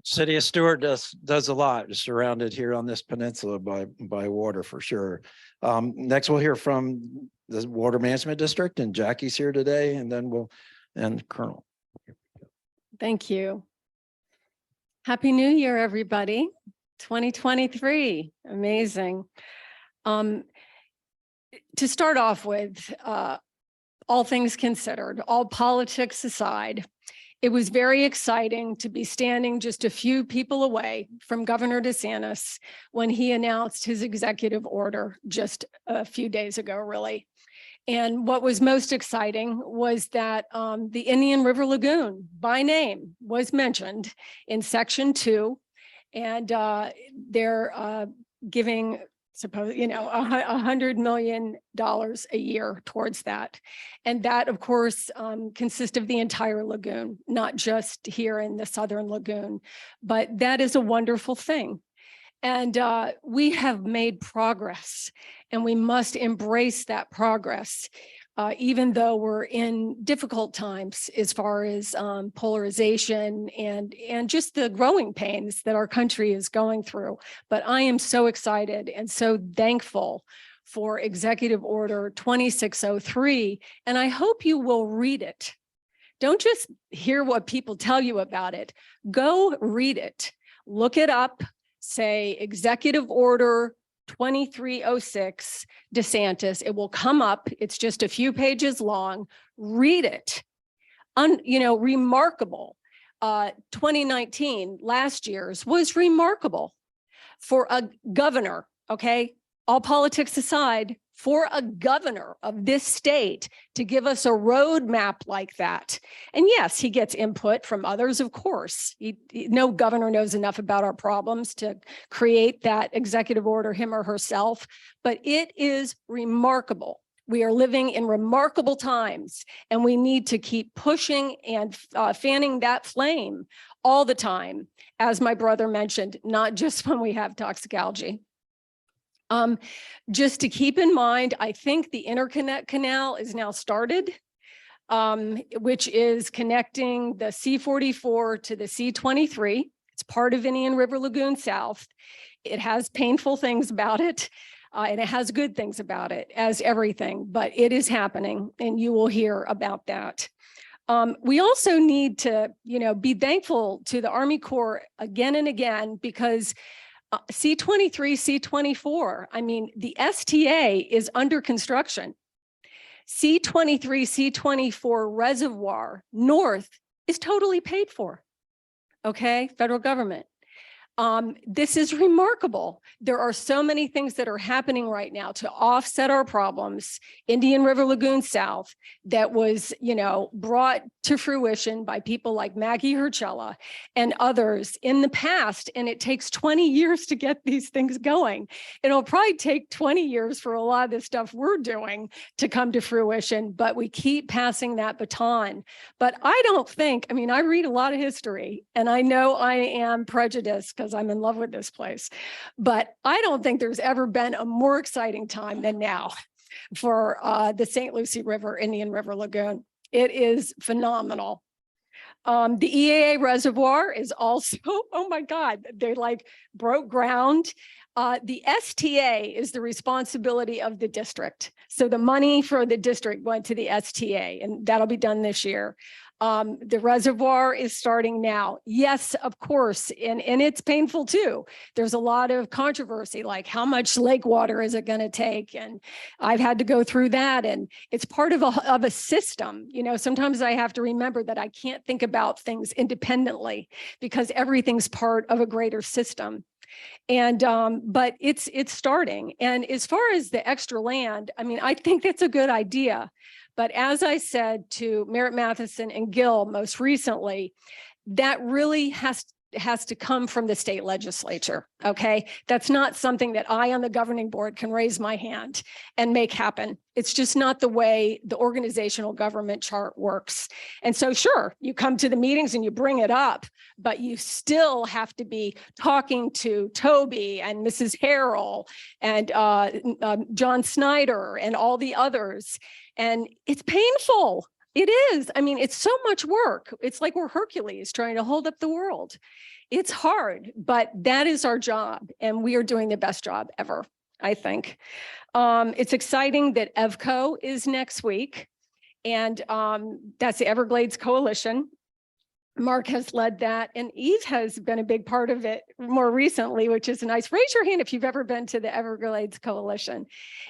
Speaker 1: City of Stewart does a lot, just surrounded here on this peninsula by water for sure. Next, we'll hear from the Water Management District, and Jackie's here today, and then we'll end Colonel.
Speaker 11: Thank you. Happy New Year, everybody. 2023, amazing. To start off with, all things considered, all politics aside, it was very exciting to be standing just a few people away from Governor DeSantis when he announced his executive order just a few days ago, really. And what was most exciting was that the Indian River Lagoon by name was mentioned in section 2, and they're giving $100 million a year towards that. And that, of course, consists of the entire lagoon, not just here in the Southern Lagoon, but that is a wonderful thing. And we have made progress, and we must embrace that progress, even though we're in difficult times as far as polarization and just the growing pains that our country is going through. But I am so excited and so thankful for Executive Order 2603, and I hope you will read it. Don't just hear what people tell you about it. Go read it. Look it up. Say Executive Order 2306 DeSantis. It will come up. It's just a few pages long. Read it. Remarkable. 2019, last year's, was remarkable for a governor, okay? All politics aside, for a governor of this state to give us a roadmap like that. And yes, he gets input from others, of course. No governor knows enough about our problems to create that executive order, him or herself, but it is remarkable. We are living in remarkable times, and we need to keep pushing and fanning that flame all the time, as my brother mentioned, not just when we have toxic algae. Just to keep in mind, I think the interconnect canal is now started, which is connecting the C44 to the C23. It's part of Indian River Lagoon South. It has painful things about it, and it has good things about it, as everything, but it is happening, and you will hear about that. We also need to, be thankful to the Army Corps again and again, because C23, C24, I mean, the STA is under construction. C23, C24 reservoir north is totally paid for. Okay, federal government. This is remarkable. There are so many things that are happening right now to offset our problems. Indian River Lagoon South, that was, brought to fruition by people like Maggie Herchella and others in the past. And it takes 20 years to get these things going. It'll probably take 20 years for a lot of the stuff we're doing to come to fruition, but we keep passing that baton. But I don't think, I read a lot of history, and I know I am prejudiced because I'm in love with this place, but I don't think there's ever been a more exciting time than now for the St. Lucie River, Indian River Lagoon. It is phenomenal. The EAA reservoir is also, oh my God, they broke ground. The STA is the responsibility of the district. So the money for the district went to the STA, and that'll be done this year. The reservoir is starting now. Yes, of course, and it's painful too. There's a lot of controversy, like how much lake water is it going to take? And I've had to go through that, and it's part of a system. Sometimes I have to remember that I can't think about things independently because everything's part of a greater system. And but it's starting. And as far as the extra land, I think that's a good idea. But as I said to Merritt Matheson and Gil most recently, that really has has to come from the state legislature. Okay. That's not something that I on the governing board can raise my hand and make happen. It's just not the way the organizational government chart works. And so sure, you come to the meetings and you bring it up, but you still have to be talking to Toby and Mrs. Harrell and John Snyder and all the others. And it's painful. It is. I mean, it's so much work. It's like we're Hercules trying to hold up the world. It's hard, but that is our job. And we are doing the best job ever, I think. It's exciting that EVCO is next week. And that's the Everglades Coalition. Mark has led that, and Eve has been a big part of it more recently, which is nice. Raise your hand if you've ever been to the Everglades Coalition.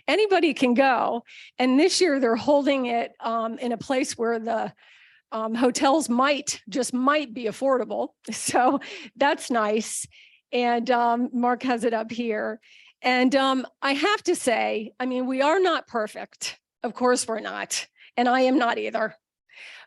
Speaker 11: Anybody can go. And this year they're holding it in a place where the hotels might be affordable. So that's nice. And Mark has it up here. And I have to say, I mean, we are not perfect. Of course we're not. And I am not either.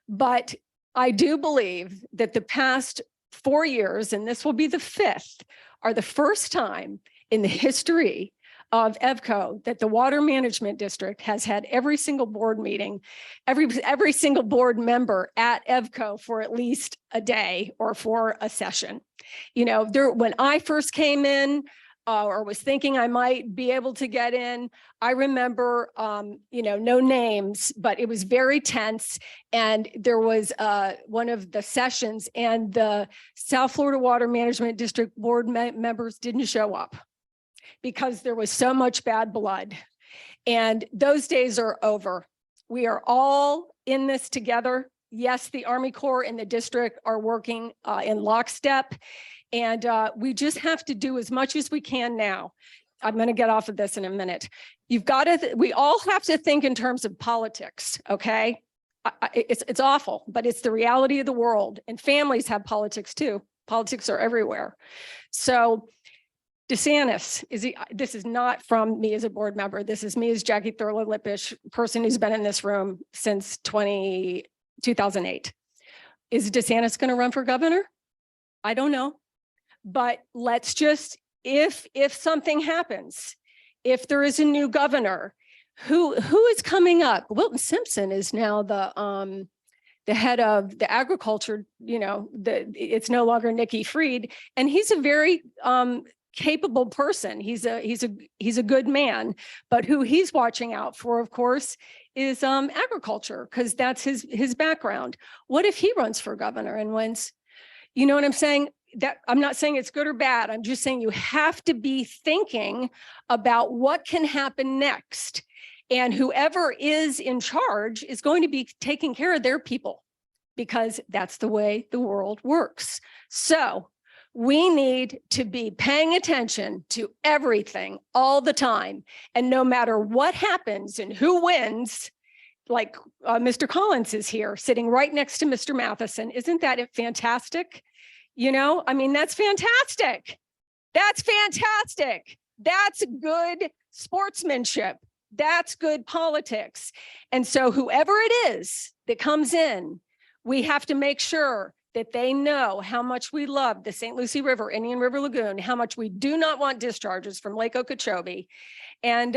Speaker 11: But I do believe that the past 4 years, and this will be the 5th, are the first time in the history of EVCO that the Water Management District has had every single board meeting, every single board member at EVCO for at least a day or for a session. You know, when I first came in, or was thinking I might be able to get in, I remember, you know, no names, but it was very tense. And there was one of the sessions and the South Florida Water Management District board members didn't show up because there was so much bad blood. And those days are over. We are all in this together. Yes, the Army Corps and the district are working in lockstep. And we just have to do as much as we can now. I'm going to get off of this in a minute. You've got to, we all have to think in terms of politics, okay? It's awful, but it's the reality of the world. And families have politics too. Politics are everywhere. So DeSantis, this is not from me as a board member. This is me as Jackie Thurlow-Lippisch, person who's been in this room since 2008. Is DeSantis going to run for governor? I don't know. But let's just, if something happens, if there is a new governor, who is coming up? Wilton Simpson is now the head of the agriculture, you know, it's no longer Nikki Fried, and he's a very capable person. He's a good man, but who he's watching out for, of course, is agriculture, because that's his background. What if he runs for governor and wins? You know what I'm saying? That I'm not saying it's good or bad. I'm just saying you have to be thinking about what can happen next. And whoever is in charge is going to be taking care of their people, because that's the way the world works. So we need to be paying attention to everything all the time. And no matter what happens and who wins, like Mr. Collins is here sitting right next to Mr. Matheson. Isn't that fantastic? You know, I mean, that's fantastic. That's fantastic. That's good sportsmanship. That's good politics. And so whoever it is that comes in, we have to make sure that they know how much we love the St. Lucie River, Indian River Lagoon, how much we do not want discharges from Lake Okeechobee. And,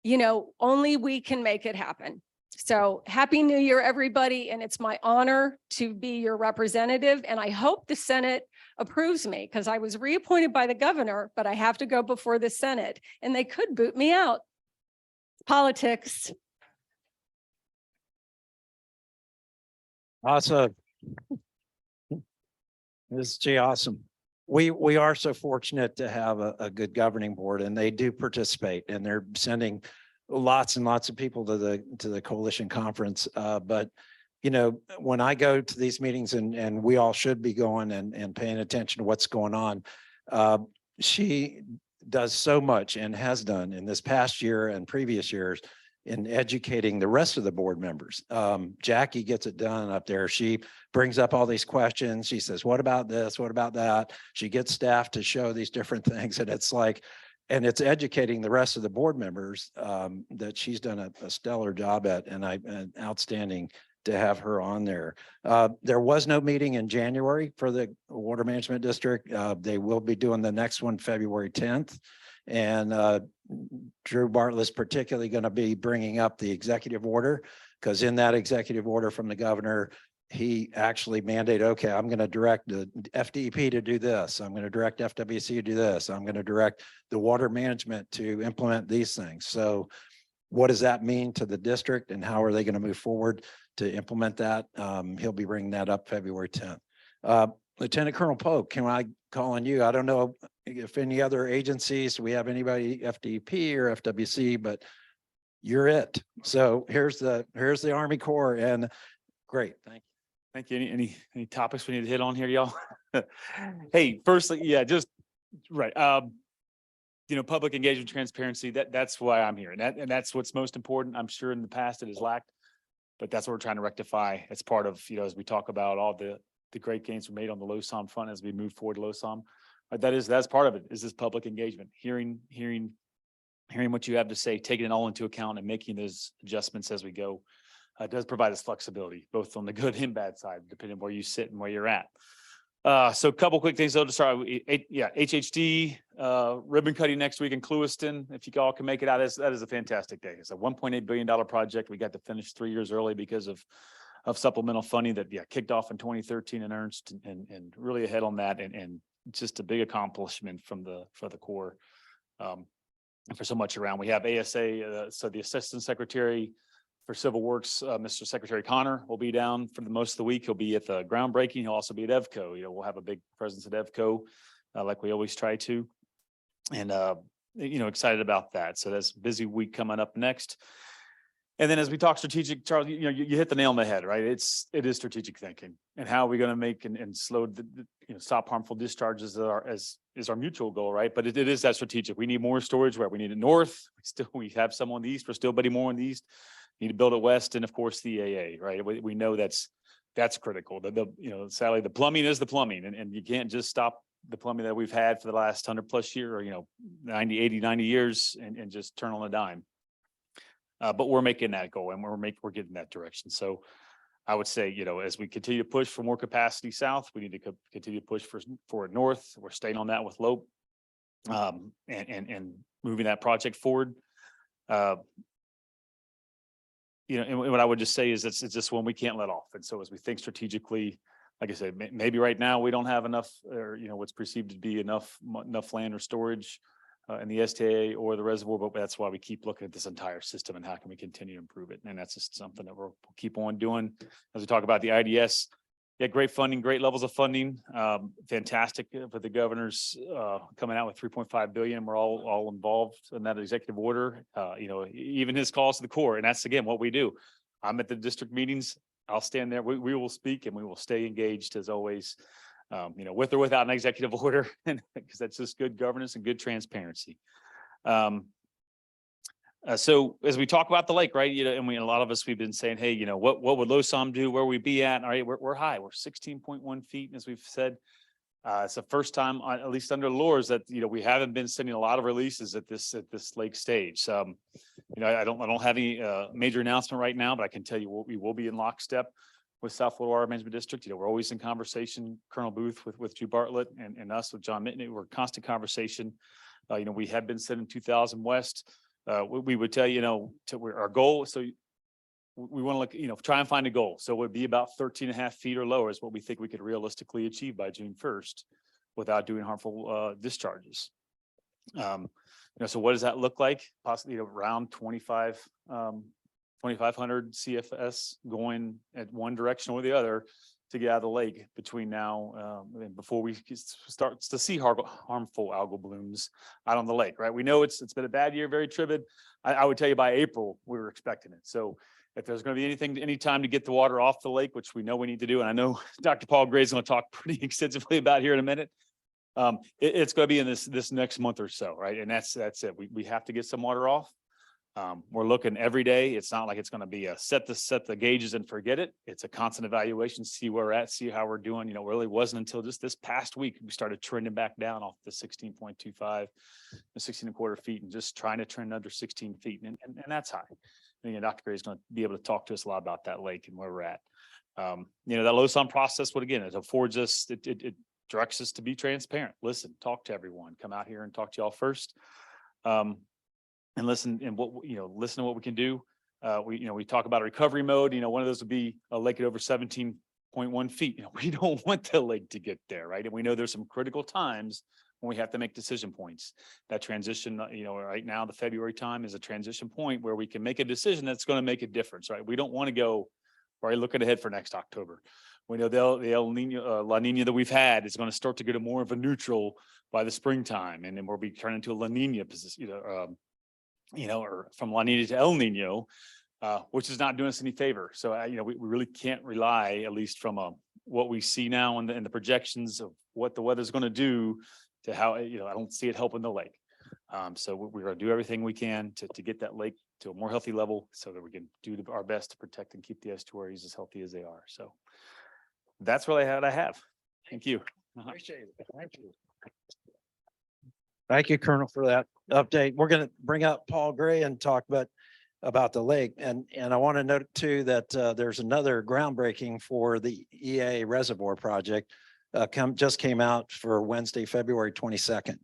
Speaker 11: you know, only we can make it happen. So Happy New Year, everybody. And it's my honor to be your representative. And I hope the Senate approves me, because I was reappointed by the governor, but I have to go before the Senate and they could boot me out. Politics.
Speaker 1: Awesome. This is awesome. We are so fortunate to have a good governing board, and they do participate, and they're sending lots and lots of people to the coalition conference. But you know, when I go to these meetings, and we all should be going and paying attention to what's going on, she does so much and has done in this past year and previous years in educating the rest of the board members. Jackie gets it done up there. She brings up all these questions. She says, what about this? What about that? She gets staff to show these different things. And it's like, and it's educating the rest of the board members that she's done a stellar job at, and an outstanding to have her on there. There was no meeting in January for the Water Management District. They will be doing the next one February 10th. And Drew Bartlett's particularly going to be bringing up the executive order, because in that executive order from the governor, he actually mandated, okay, I'm going to direct the FDP to do this. I'm going to direct FWC to do this. I'm going to direct the water management to implement these things. So what does that mean to the district and how are they going to move forward to implement that? He'll be bringing that up February 10th. Lieutenant Colonel Polk, can I call on you? I don't know if any other agencies, we have anybody FDP or FWC, but you're it. So here's the Army Corps, and great, thank you.
Speaker 12: Thank you. Any topics we need to hit on here, y'all? Hey, firstly, yeah, just right. Public engagement, transparency, that's why I'm here. And that's what's most important. I'm sure in the past it has lacked, but that's what we're trying to rectify. It's part of, as we talk about all the great gains we made on the LOSOM front as we move forward to LOSOM. That's part of it, is this public engagement, hearing what you have to say, taking it all into account and making those adjustments as we go. Does provide us flexibility, both on the good and bad side, depending on where you sit and where you're at. So a couple quick things though to start with. HHD ribbon cutting next week in Clewiston. If you all can make it out, that is a fantastic day. It's a $1.8 billion project. We got to finish 3 years early because of supplemental funding that kicked off in 2013 in Ernst, and really ahead on that, and just a big accomplishment for the Corps. And for so much around, we have ASA, so the Assistant Secretary for Civil Works, Mr. Secretary Connor will be down for the most of the week. He'll be at the groundbreaking. He'll also be at EVCO. We'll have a big presence at EVCO, like we always try to. And, excited about that. So that's a busy week coming up next. And then as we talk strategic, Charles, you hit the nail on the head, right? It is strategic thinking, and how are we going to make and slow stop harmful discharges is our mutual goal, right? But it is that strategic. We need more storage where we need it north. We have some on the east. We're still building more on the east. Need to build it west, and of course the AA, right? We know that's critical. Sadly, the plumbing is the plumbing, and you can't just stop the plumbing that we've had for the last 100+ year, or 90 years, and just turn on a dime. But we're making that goal, and we're getting that direction. So I would say, as we continue to push for more capacity south, we need to continue to push for it north. We're staying on that with LOPE, and moving that project forward. And what I would just say is it's just one we can't let off. And so as we think strategically, like I said, maybe right now we don't have enough, or what's perceived to be enough land or storage in the STA or the reservoir, but that's why we keep looking at this entire system and how can we continue to improve it. And that's just something that we'll keep on doing. As we talk about the IDS, great funding, great levels of funding. Fantastic for the governors coming out with $3.5 billion. We're all involved in that executive order. Even his calls to the Corps, and that's again what we do. I'm at the district meetings. I'll stand there. We will speak, and we will stay engaged as always. With or without an executive order, because that's just good governance and good transparency. So as we talk about the lake, right, and a lot of us, we've been saying, hey, what would LOSOM do? Where we be at? All right, we're high. We're 16.1 feet. And as we've said, it's the first time, at least under LORS, that, we haven't been sending a lot of releases at this lake stage. I don't have any major announcement right now, but I can tell you we will be in lockstep with South Florida Water Management District. We're always in conversation, Colonel Booth with Drew Bartlett and us with John Mitney. We're in constant conversation. We have been sending 2,000 west. We would tell our goal. So we want to look, try and find a goal. So it would be about 13.5 feet or lower is what we think we could realistically achieve by June 1st without doing harmful discharges. So what does that look like? Possibly around 2,500 CFS going at one direction or the other to get out of the lake between now and before we start to see harmful algal blooms out on the lake, right? We know it's been a bad year, very turbid. I would tell you by April, we were expecting it. So if there's going to be any time to get the water off the lake, which we know we need to do, and I know Dr. Paul Gray is going to talk pretty extensively about here in a minute, it's going to be in this next month or so, right? And that's it. We have to get some water off. We're looking every day. It's not like it's going to be a set the gauges and forget it. It's a constant evaluation, see where we're at, see how we're doing. It really wasn't until just this past week we started trending back down off the 16.25, the 16.25 feet, and just trying to trend under 16 feet. And that's high. again, Dr. Gray is going to be able to talk to us a lot about that lake and where we're at. You know, that LOSOM process, what again, it affords us, it directs us to be transparent. Listen, talk to everyone, come out here and talk to y'all first. And listen and listen to what we can do. We talk about a recovery mode, one of those would be a lake at over 17.1 feet. We don't want the lake to get there, right? And we know there's some critical times when we have to make decision points. That transition, right now, the February time is a transition point where we can make a decision that's going to make a difference, right? We don't want to go, right, looking ahead for next October. We know the El Nino, La Nina that we've had is going to start to go to more of a neutral by the springtime, and then we'll be turning to a La Nina position, or from La Nina to El Nino, which is not doing us any favor. So, we really can't rely, at least from what we see now and the projections of what the weather's going to do to how, I don't see it helping the lake. So we're going to do everything we can to get that lake to a more healthy level so that we can do our best to protect and keep the estuaries as healthy as they are. So that's really what I have. Thank you.
Speaker 1: Appreciate it. Thank you. Thank you, Colonel, for that update. We're going to bring up Paul Gray and talk about the lake. And I want to note too that there's another groundbreaking for the EA Reservoir project just came out for Wednesday, February 22nd.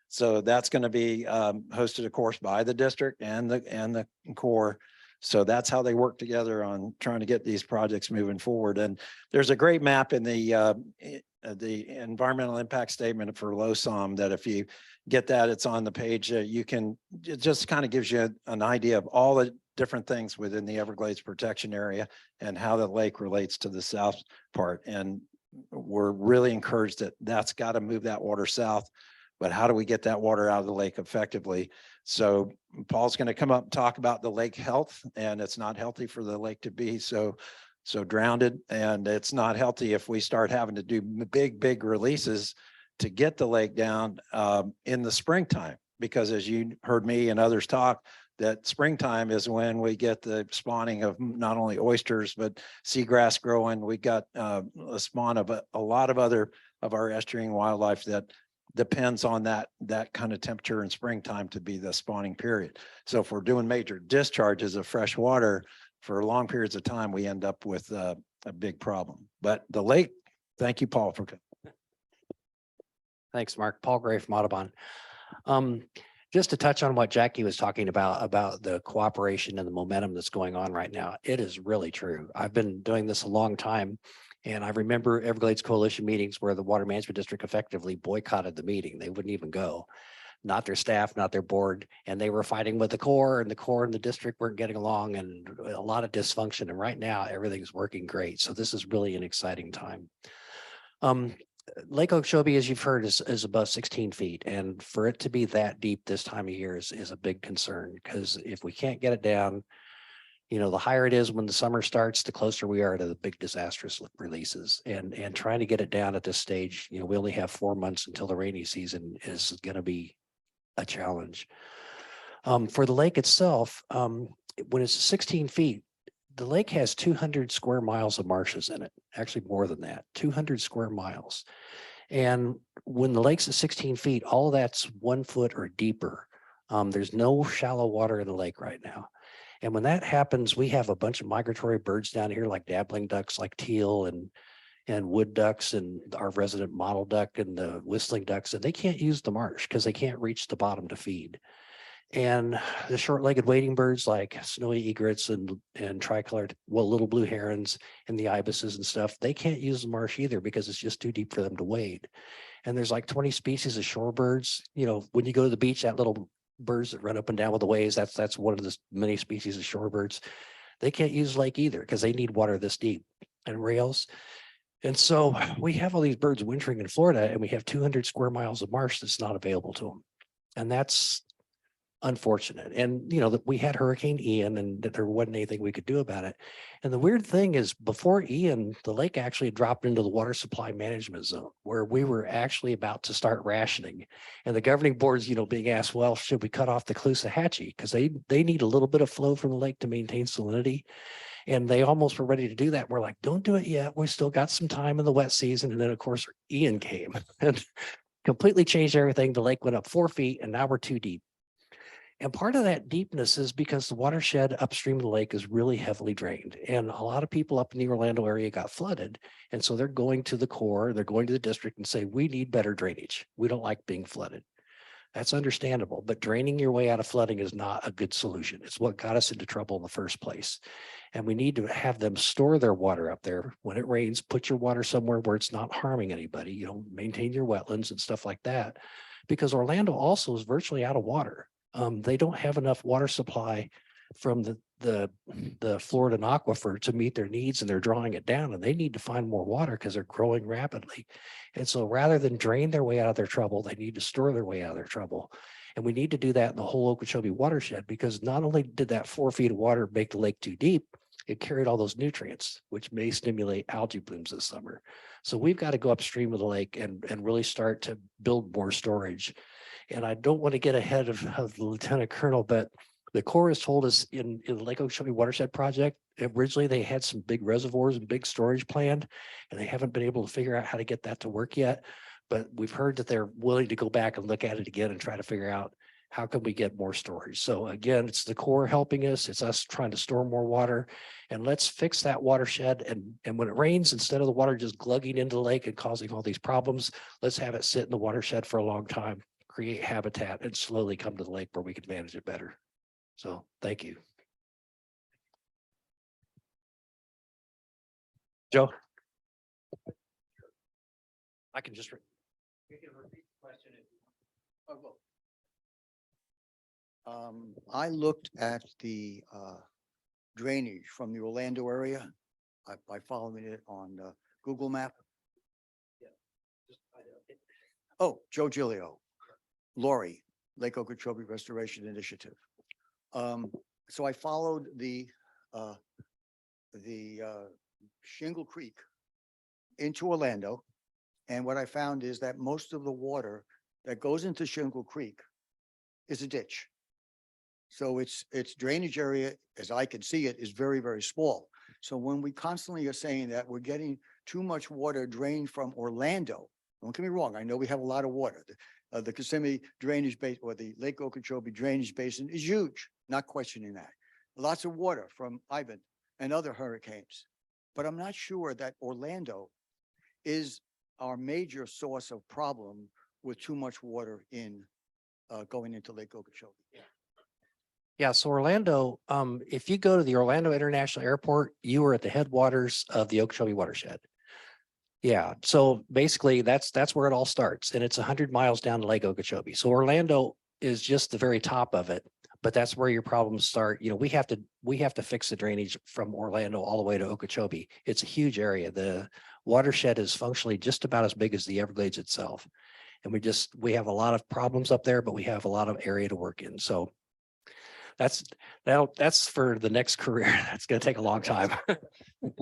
Speaker 1: So that's going to be hosted, of course, by the district and the Corps. So that's how they work together on trying to get these projects moving forward. And there's a great map in the environmental impact statement for LOSOM that if you get that, it's on the page. It just kind of gives you an idea of all the different things within the Everglades protection area and how the lake relates to the south part. And we're really encouraged that that's got to move that water south. But how do we get that water out of the lake effectively? So Paul's going to come up and talk about the lake health, and it's not healthy for the lake to be so drowned, and it's not healthy if we start having to do big releases to get the lake down in the springtime, because as you heard me and others talk, that springtime is when we get the spawning of not only oysters, but seagrass growing. We got a spawn of a lot of other of our estuarine wildlife that depends on that kind of temperature in springtime to be the spawning period. So if we're doing major discharges of fresh water for long periods of time, we end up with a big problem. But the lake, thank you, Paul, for.
Speaker 13: Thanks, Mark. Paul Gray from Audubon. Just to touch on what Jackie was talking about the cooperation and the momentum that's going on right now, it is really true. I've been doing this a long time, and I remember Everglades Coalition meetings where the Water Management District effectively boycotted the meeting. They wouldn't even go, not their staff, not their board, and they were fighting with the Corps, and the Corps and the district weren't getting along, and a lot of dysfunction. And right now, everything's working great. So this is really an exciting time. Lake Okeechobee, as you've heard, is above 16 feet. And for it to be that deep this time of year is a big concern, because if we can't get it down, the higher it is when the summer starts, the closer we are to the big disastrous releases. And trying to get it down at this stage, we only have 4 months until the rainy season is going to be a challenge. For the lake itself, when it's 16 feet, the lake has 200 square miles of marshes in it, actually more than that, 200 square miles. And when the lake's at 16 feet, all of that's 1 foot or deeper. There's no shallow water in the lake right now. And when that happens, we have a bunch of migratory birds down here, like dabbling ducks, like teal and wood ducks, and our resident mottled duck and the whistling ducks, and they can't use the marsh because they can't reach the bottom to feed. And the short-legged wading birds like snowy egrets and tricolored, little blue herons and the ibises and stuff, they can't use the marsh either because it's just too deep for them to wade. And there's like 20 species of shorebirds. When you go to the beach, that little birds that run up and down with the waves, that's one of the many species of shorebirds. They can't use the lake either because they need water this deep, and rails. And so we have all these birds wintering in Florida, and we have 200 square miles of marsh that's not available to them. And that's unfortunate. And we had Hurricane Ian, and there wasn't anything we could do about it. And the weird thing is, before Ian, the lake actually dropped into the water supply management zone, where we were actually about to start rationing. And the governing board's being asked, well, should we cut off the Caloosahatchee, because they need a little bit of flow from the lake to maintain salinity. And they almost were ready to do that. We're like, don't do it yet, we still got some time in the wet season. And then of course Ian came and completely changed everything. The lake went up 4 feet, and now we're too deep. And part of that deepness is because the watershed upstream of the lake is really heavily drained. And a lot of people up in the Orlando area got flooded. And so they're going to the Corps, they're going to the district and say, we need better drainage. We don't like being flooded. That's understandable, but draining your way out of flooding is not a good solution. It's what got us into trouble in the first place. And we need to have them store their water up there. When it rains, put your water somewhere where it's not harming anybody. You know, maintain your wetlands and stuff like that. Because Orlando also is virtually out of water. They don't have enough water supply from the Florida aquifer to meet their needs, and they're drawing it down, and they need to find more water because they're growing rapidly. And so rather than drain their way out of their trouble, they need to store their way out of their trouble. And we need to do that in the whole Okeechobee watershed, because not only did that 4 feet of water make the lake too deep, it carried all those nutrients, which may stimulate algae blooms this summer. So we've got to go upstream of the lake and really start to build more storage. And I don't want to get ahead of the Lieutenant Colonel, but the Corps has told us in the Lake Okeechobee Watershed Project, originally they had some big reservoirs and big storage planned, and they haven't been able to figure out how to get that to work yet. But we've heard that they're willing to go back and look at it again and try to figure out how can we get more storage. So again, it's the Corps helping us. It's us trying to store more water, and let's fix that watershed. And when it rains, instead of the water just glugging into the lake and causing all these problems, let's have it sit in the watershed for a long time, create habitat, and slowly come to the lake where we can manage it better. So thank you. Joe? I can just. You can repeat the question.
Speaker 14: I looked at the drainage from the Orlando area. I followed it on Google Map. Oh, Joe Gilio, Lori, Lake Okeechobee Restoration Initiative. So I followed the Shingle Creek into Orlando. And what I found is that most of the water that goes into Shingle Creek is a ditch. So its drainage area, as I can see it, is very, very small. So when we constantly are saying that we're getting too much water drained from Orlando, don't get me wrong, I know we have a lot of water. The Kissimmee drainage basin or the Lake Okeechobee drainage basin is huge, not questioning that. Lots of water from Ivan and other hurricanes. But I'm not sure that Orlando is our major source of problem with too much water in going into Lake Okeechobee.
Speaker 13: Yeah, so Orlando, if you go to the Orlando International Airport, you are at the headwaters of the Okeechobee watershed. Yeah, so basically that's where it all starts, and it's 100 miles down to Lake Okeechobee. So Orlando is just the very top of it, but that's where your problems start. You know, we have to fix the drainage from Orlando all the way to Okeechobee. It's a huge area. The watershed is functionally just about as big as the Everglades itself. And we have a lot of problems up there, but we have a lot of area to work in. So that's for the next career. That's going to take a long time.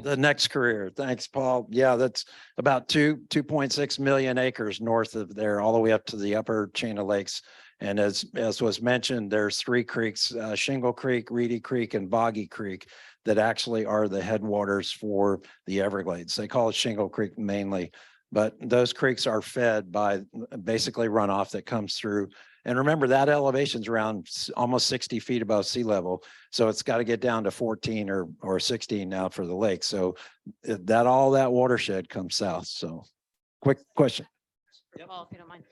Speaker 1: The next career. Thanks, Paul. Yeah, that's about 2.6 million acres north of there, all the way up to the upper chain of lakes. And as was mentioned, there's 3 creeks, Shingle Creek, Reedy Creek, and Boggy Creek, that actually are the headwaters for the Everglades. They call it Shingle Creek mainly, but those creeks are fed by basically runoff that comes through. And remember, that elevation's around almost 60 feet above sea level. So it's got to get down to 14 or 16 now for the lake. So all that watershed comes south. So quick question.
Speaker 5: Paul, if you don't mind.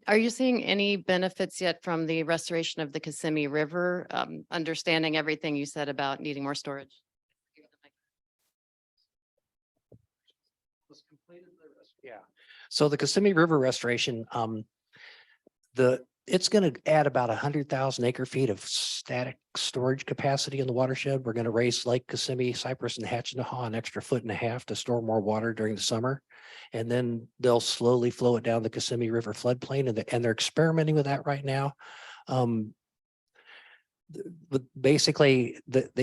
Speaker 5: Are you seeing any benefits yet from the restoration of the Kissimmee River? Understanding everything you said about needing more storage?
Speaker 13: Yeah. So the Kissimmee River restoration, it's going to add about 100,000 acre feet of static storage capacity in the watershed. We're going to raise Lake Kissimmee, Cypress, and Hatchinahaw an extra 1.5 feet to store more water during the summer. And then they'll slowly flow it down the Kissimmee River floodplain, and they're experimenting with that right now. But basically,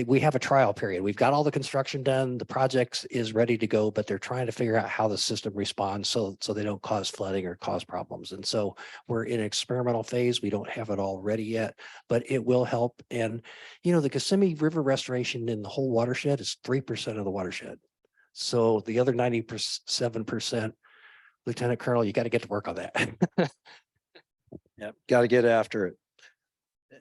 Speaker 13: we have a trial period. We've got all the construction done. The project is ready to go, but they're trying to figure out how the system responds so they don't cause flooding or cause problems. And so we're in an experimental phase. We don't have it all ready yet, but it will help. And, you know, the Kissimmee River restoration in the whole watershed is 3% of the watershed. So the other 97%, Lieutenant Colonel, you got to get to work on that.
Speaker 1: Yep, got to get after it.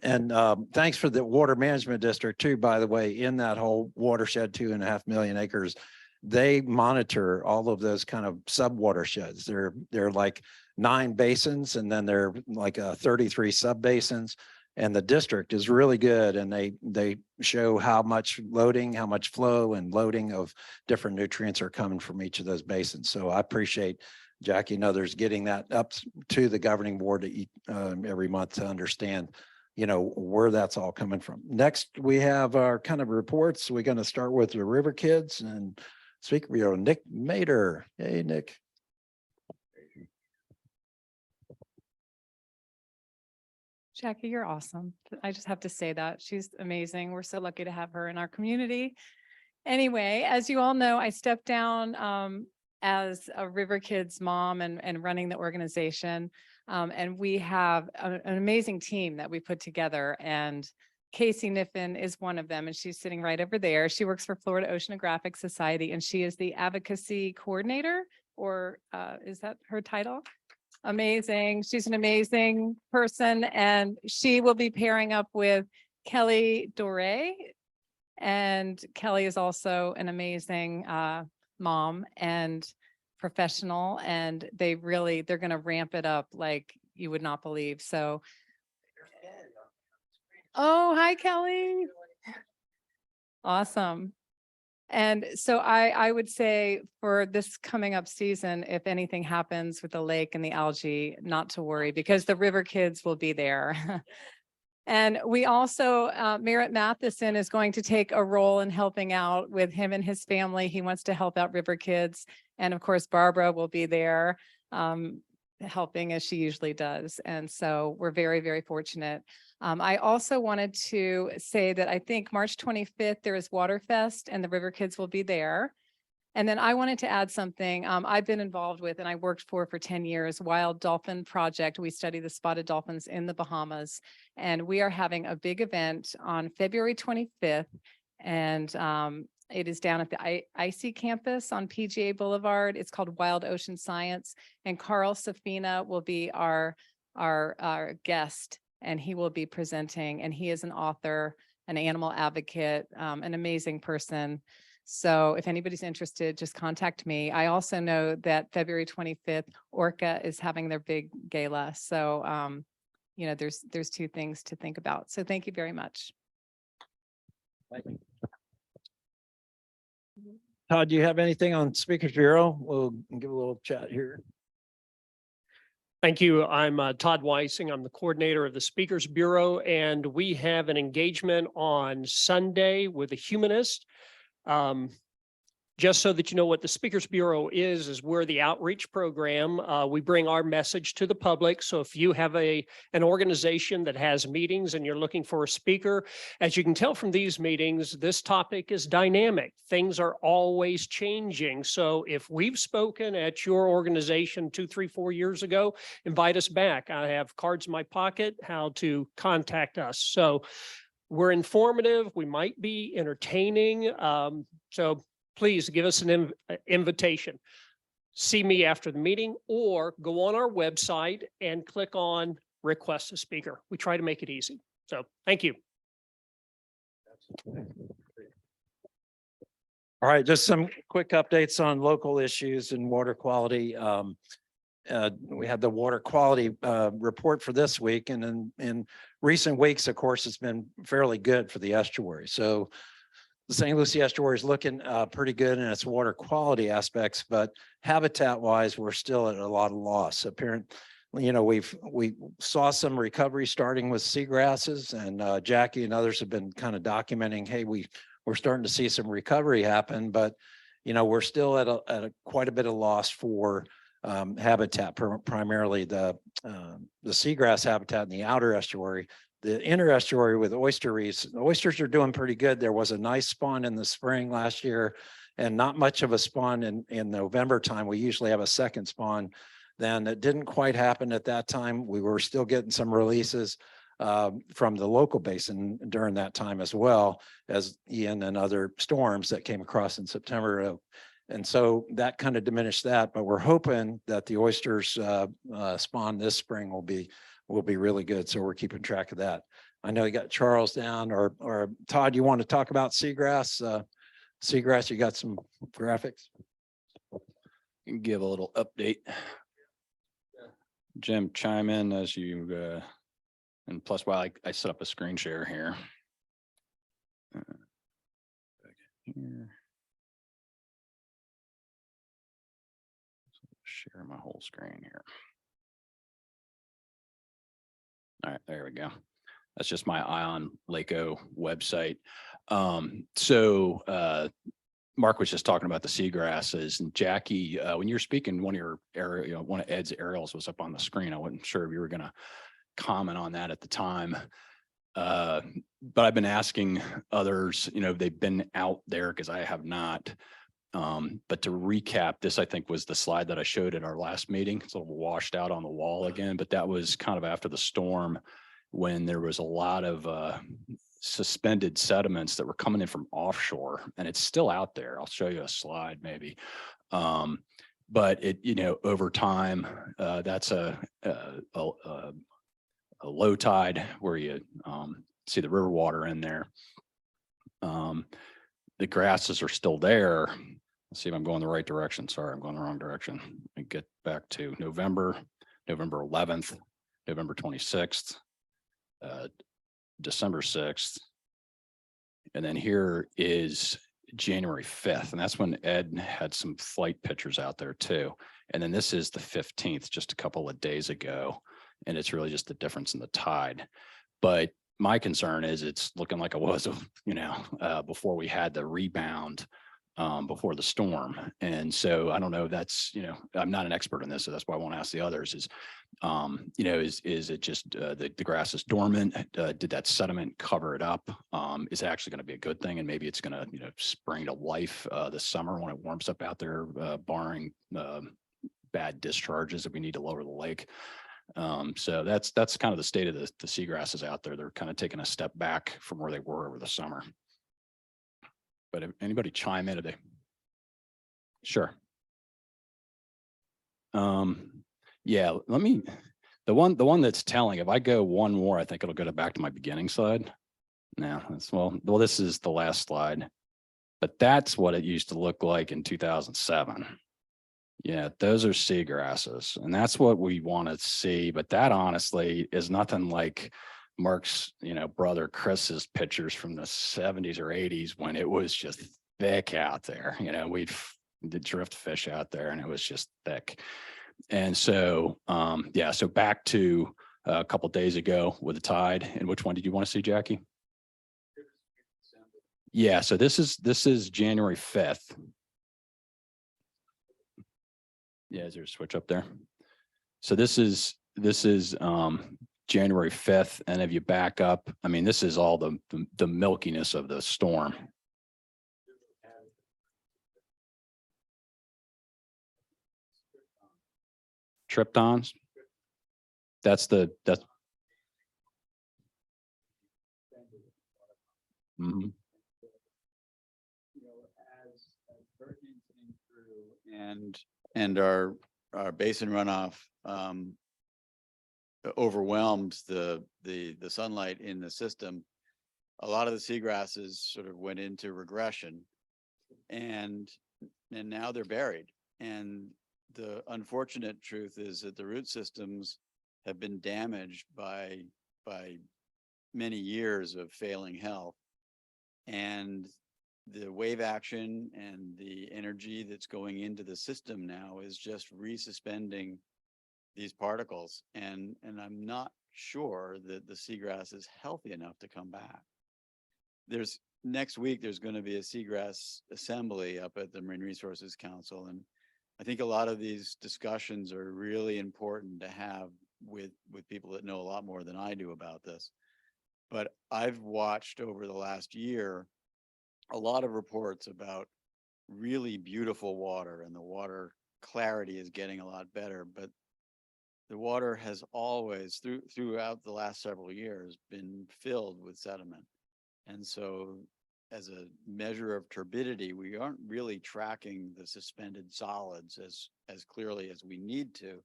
Speaker 1: And thanks for the water management district too, by the way, in that whole watershed, 2.5 million acres. They monitor all of those kind of sub watersheds. They're like 9 basins and then they're like 33 sub basins. And the district is really good and they show how much loading, how much flow and loading of different nutrients are coming from each of those basins. So I appreciate Jackie and others getting that up to the governing board every month to understand, you know, where that's all coming from. Next, we have our kind of reports. We're going to start with the River Kids and Speaker Bureau, Nick Mater. Hey, Nick.
Speaker 15: Jackie, you're awesome. I just have to say that. She's amazing. We're so lucky to have her in our community. Anyway, as you all know, I stepped down as a River Kids mom and running the organization. And we have an amazing team that we put together, and Casey Niffen is one of them, and she's sitting right over there. She works for Florida Oceanographic Society, and she is the advocacy coordinator, or is that her title? Amazing. She's an amazing person, and she will be pairing up with Kelly Doré. And Kelly is also an amazing mom and professional, and they're going to ramp it up like you would not believe. So, oh, hi, Kelly. Awesome. And so I would say for this coming up season, if anything happens with the lake and the algae, not to worry, because the River Kids will be there. And we also, Merritt Matheson is going to take a role in helping out with him and his family. He wants to help out River Kids. And of course, Barbara will be there helping as she usually does. And so we're very, very fortunate. I also wanted to say that I think March 25th, there is Waterfest and the River Kids will be there. And then I wanted to add something I've been involved with and I worked for 10 years, Wild Dolphin Project. We study the spotted dolphins in the Bahamas. And we are having a big event on February 25th. And it is down at the IC campus on PGA Boulevard. It's called Wild Ocean Science. And Carl Safina will be our guest. And he will be presenting, and he is an author, an animal advocate, an amazing person. So if anybody's interested, just contact me. I also know that February 25th, Orca is having their big gala. So, you know, there's 2 things to think about. So thank you very much.
Speaker 1: Todd, do you have anything on Speakers Bureau? We'll give a little chat here.
Speaker 8: Thank you. I'm Todd Weissing. I'm the coordinator of the Speakers Bureau, and we have an engagement on Sunday with a humanist. Just so that you know what the Speakers Bureau is we're the outreach program. We bring our message to the public. So if you have an organization that has meetings and you're looking for a speaker, as you can tell from these meetings, this topic is dynamic. Things are always changing. So if we've spoken at your organization 2, 3, 4 years ago, invite us back. I have cards in my pocket, how to contact us. So we're informative. We might be entertaining. So please give us an invitation. See me after the meeting or go on our website and click on request a speaker. We try to make it easy. So thank you.
Speaker 1: All right, just some quick updates on local issues and water quality. We had the water quality report for this week, and in recent weeks, of course, it's been fairly good for the estuary. So the St. Lucie estuary is looking pretty good in its water quality aspects, but habitat wise, we're still at a lot of loss. Apparently, you know, we saw some recovery starting with seagrasses, and Jackie and others have been kind of documenting, hey, we're starting to see some recovery happen, but you know, we're still at a quite a bit of loss for habitat, primarily the seagrass habitat in the outer estuary. The inner estuary with oyster reefs, the oysters are doing pretty good. There was a nice spawn in the spring last year and not much of a spawn in November time. We usually have a second spawn. Then it didn't quite happen at that time. We were still getting some releases from the local basin during that time, as well as Ian and other storms that came across in September. And so that kind of diminished that, but we're hoping that the oysters spawn this spring will be really good. So we're keeping track of that. I know you got Charles down, or Todd, you want to talk about seagrass? Seagrass, you got some graphics?
Speaker 9: Give a little update. Jim, chime in as you, and plus while I set up a screen share here. Back here. Share my whole screen here. All right, there we go. That's just my Ion Laco website. Mark was just talking about the seagrasses, and Jackie, when you were speaking, one of your area, one of Ed's aerials was up on the screen. I wasn't sure if you were going to comment on that at the time. But I've been asking others, they've been out there because I have not. But to recap, this I think was the slide that I showed at our last meeting. It's a little washed out on the wall again, but that was kind of after the storm when there was a lot of suspended sediments that were coming in from offshore, and it's still out there. I'll show you a slide maybe. But it, over time, that's a low tide where you see the river water in there. The grasses are still there. Let's see if I'm going the right direction. Sorry, I'm going the wrong direction. Let me get back to November 11th, November 26th, December 6th. And then here is January 5th. And that's when Ed had some flight pictures out there too. And then this is the 15th, just a couple of days ago. And it's really just the difference in the tide. But my concern is it's looking like it was, before we had the rebound before the storm. And so I don't know if that's, I'm not an expert in this, so that's why I won't ask the others is it just the grass is dormant? Did that sediment cover it up? Is it actually going to be a good thing? And maybe it's going to, spring to life this summer when it warms up out there, barring bad discharges if we need to lower the lake. So that's kind of the state of the seagrasses out there. They're kind of taking a step back from where they were over the summer. But if anybody chime in today? Sure. Yeah, the one that's telling, if I go one more, I think it'll go back to my beginning slide. No, well, this is the last slide, but that's what it used to look like in 2007. Yeah, those are seagrasses, and that's what we want to see. But that honestly is nothing like Mark's, brother Chris's pictures from the 70s or 80s when it was just thick out there. We'd drift fish out there and it was just thick. And so, so back to a couple of days ago with the tide. And which one did you want to see, Jackie? Yeah, so this is January 5th. Yeah, is there a switch up there? So this is January 5th. And if you back up, I mean, this is all the milkiness of the storm. Triptons. That's. Mm-hmm.
Speaker 3: And our basin runoff overwhelmed the sunlight in the system. A lot of the seagrasses sort of went into regression, and now they're buried. And the unfortunate truth is that the root systems have been damaged by many years of failing health, and the wave action and the energy that's going into the system now is just resuspending these particles. And I'm not sure that the seagrass is healthy enough to come back. Next week, there's going to be a seagrass assembly up at the Marine Resources Council. And I think a lot of these discussions are really important to have with people that know a lot more than I do about this. But I've watched over the last year a lot of reports about really beautiful water, and the water clarity is getting a lot better, but the water has always throughout the last several years been filled with sediment. And so as a measure of turbidity, we aren't really tracking the suspended solids as clearly as we need to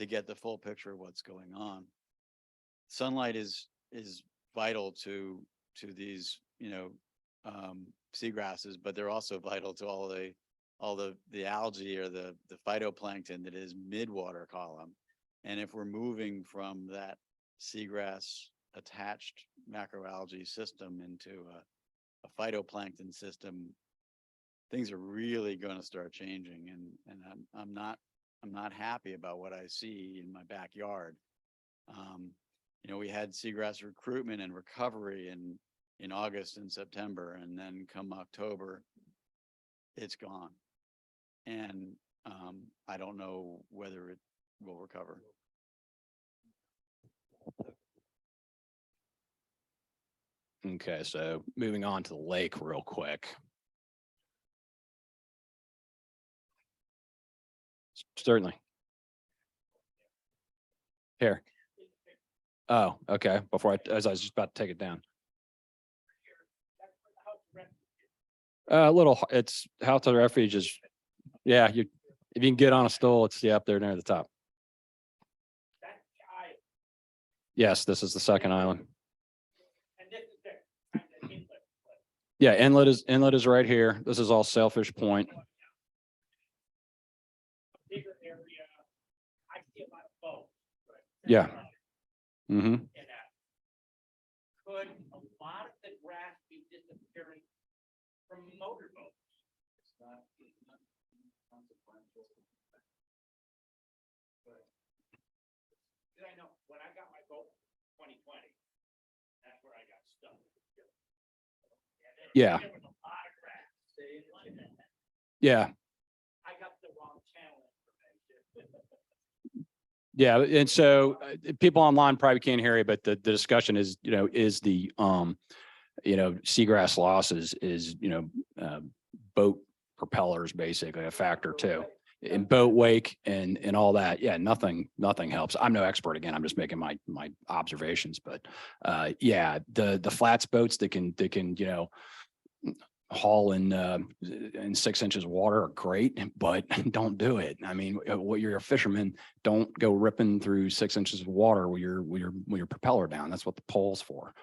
Speaker 3: get the full picture of what's going on. Sunlight is vital to these, seagrasses, but they're also vital to all the algae or the phytoplankton that is mid-water column. And if we're moving from that seagrass attached macroalgae system into a phytoplankton system, things are really going to start changing. And I'm not happy about what I see in my backyard. We had seagrass recruitment and recovery in August and September, and then come October, it's gone. And I don't know whether it will recover.
Speaker 9: Okay, so moving on to the lake real quick. Certainly. Here. Oh, okay. As I was just about to take it down. A little, it's House of Refuge is, yeah, if you can get on a stool, it's up there near the top. Yes, this is the second island. Yeah, inlet is right here. This is all Sailfish Point. Yeah. Mm-hmm.
Speaker 16: Could a lot of the grass be disappearing from motorboats? It's not consequential. Because I know when I got my boat in 2020, that's where I got stuck.
Speaker 9: Yeah.
Speaker 16: There was a lot of grass.
Speaker 9: Yeah.
Speaker 16: I got the wrong channel information.
Speaker 9: Yeah, and so people online probably can't hear you, but the discussion is, is the seagrass losses is, boat propellers basically a factor too. In boat wake and all that. Yeah, nothing helps. I'm no expert again. I'm just making my observations, but yeah, the flats boats that can haul in 6 inches of water are great, but don't do it. I mean, what you're a fisherman, don't go ripping through 6 inches of water with your propeller down. That's what the pole's for.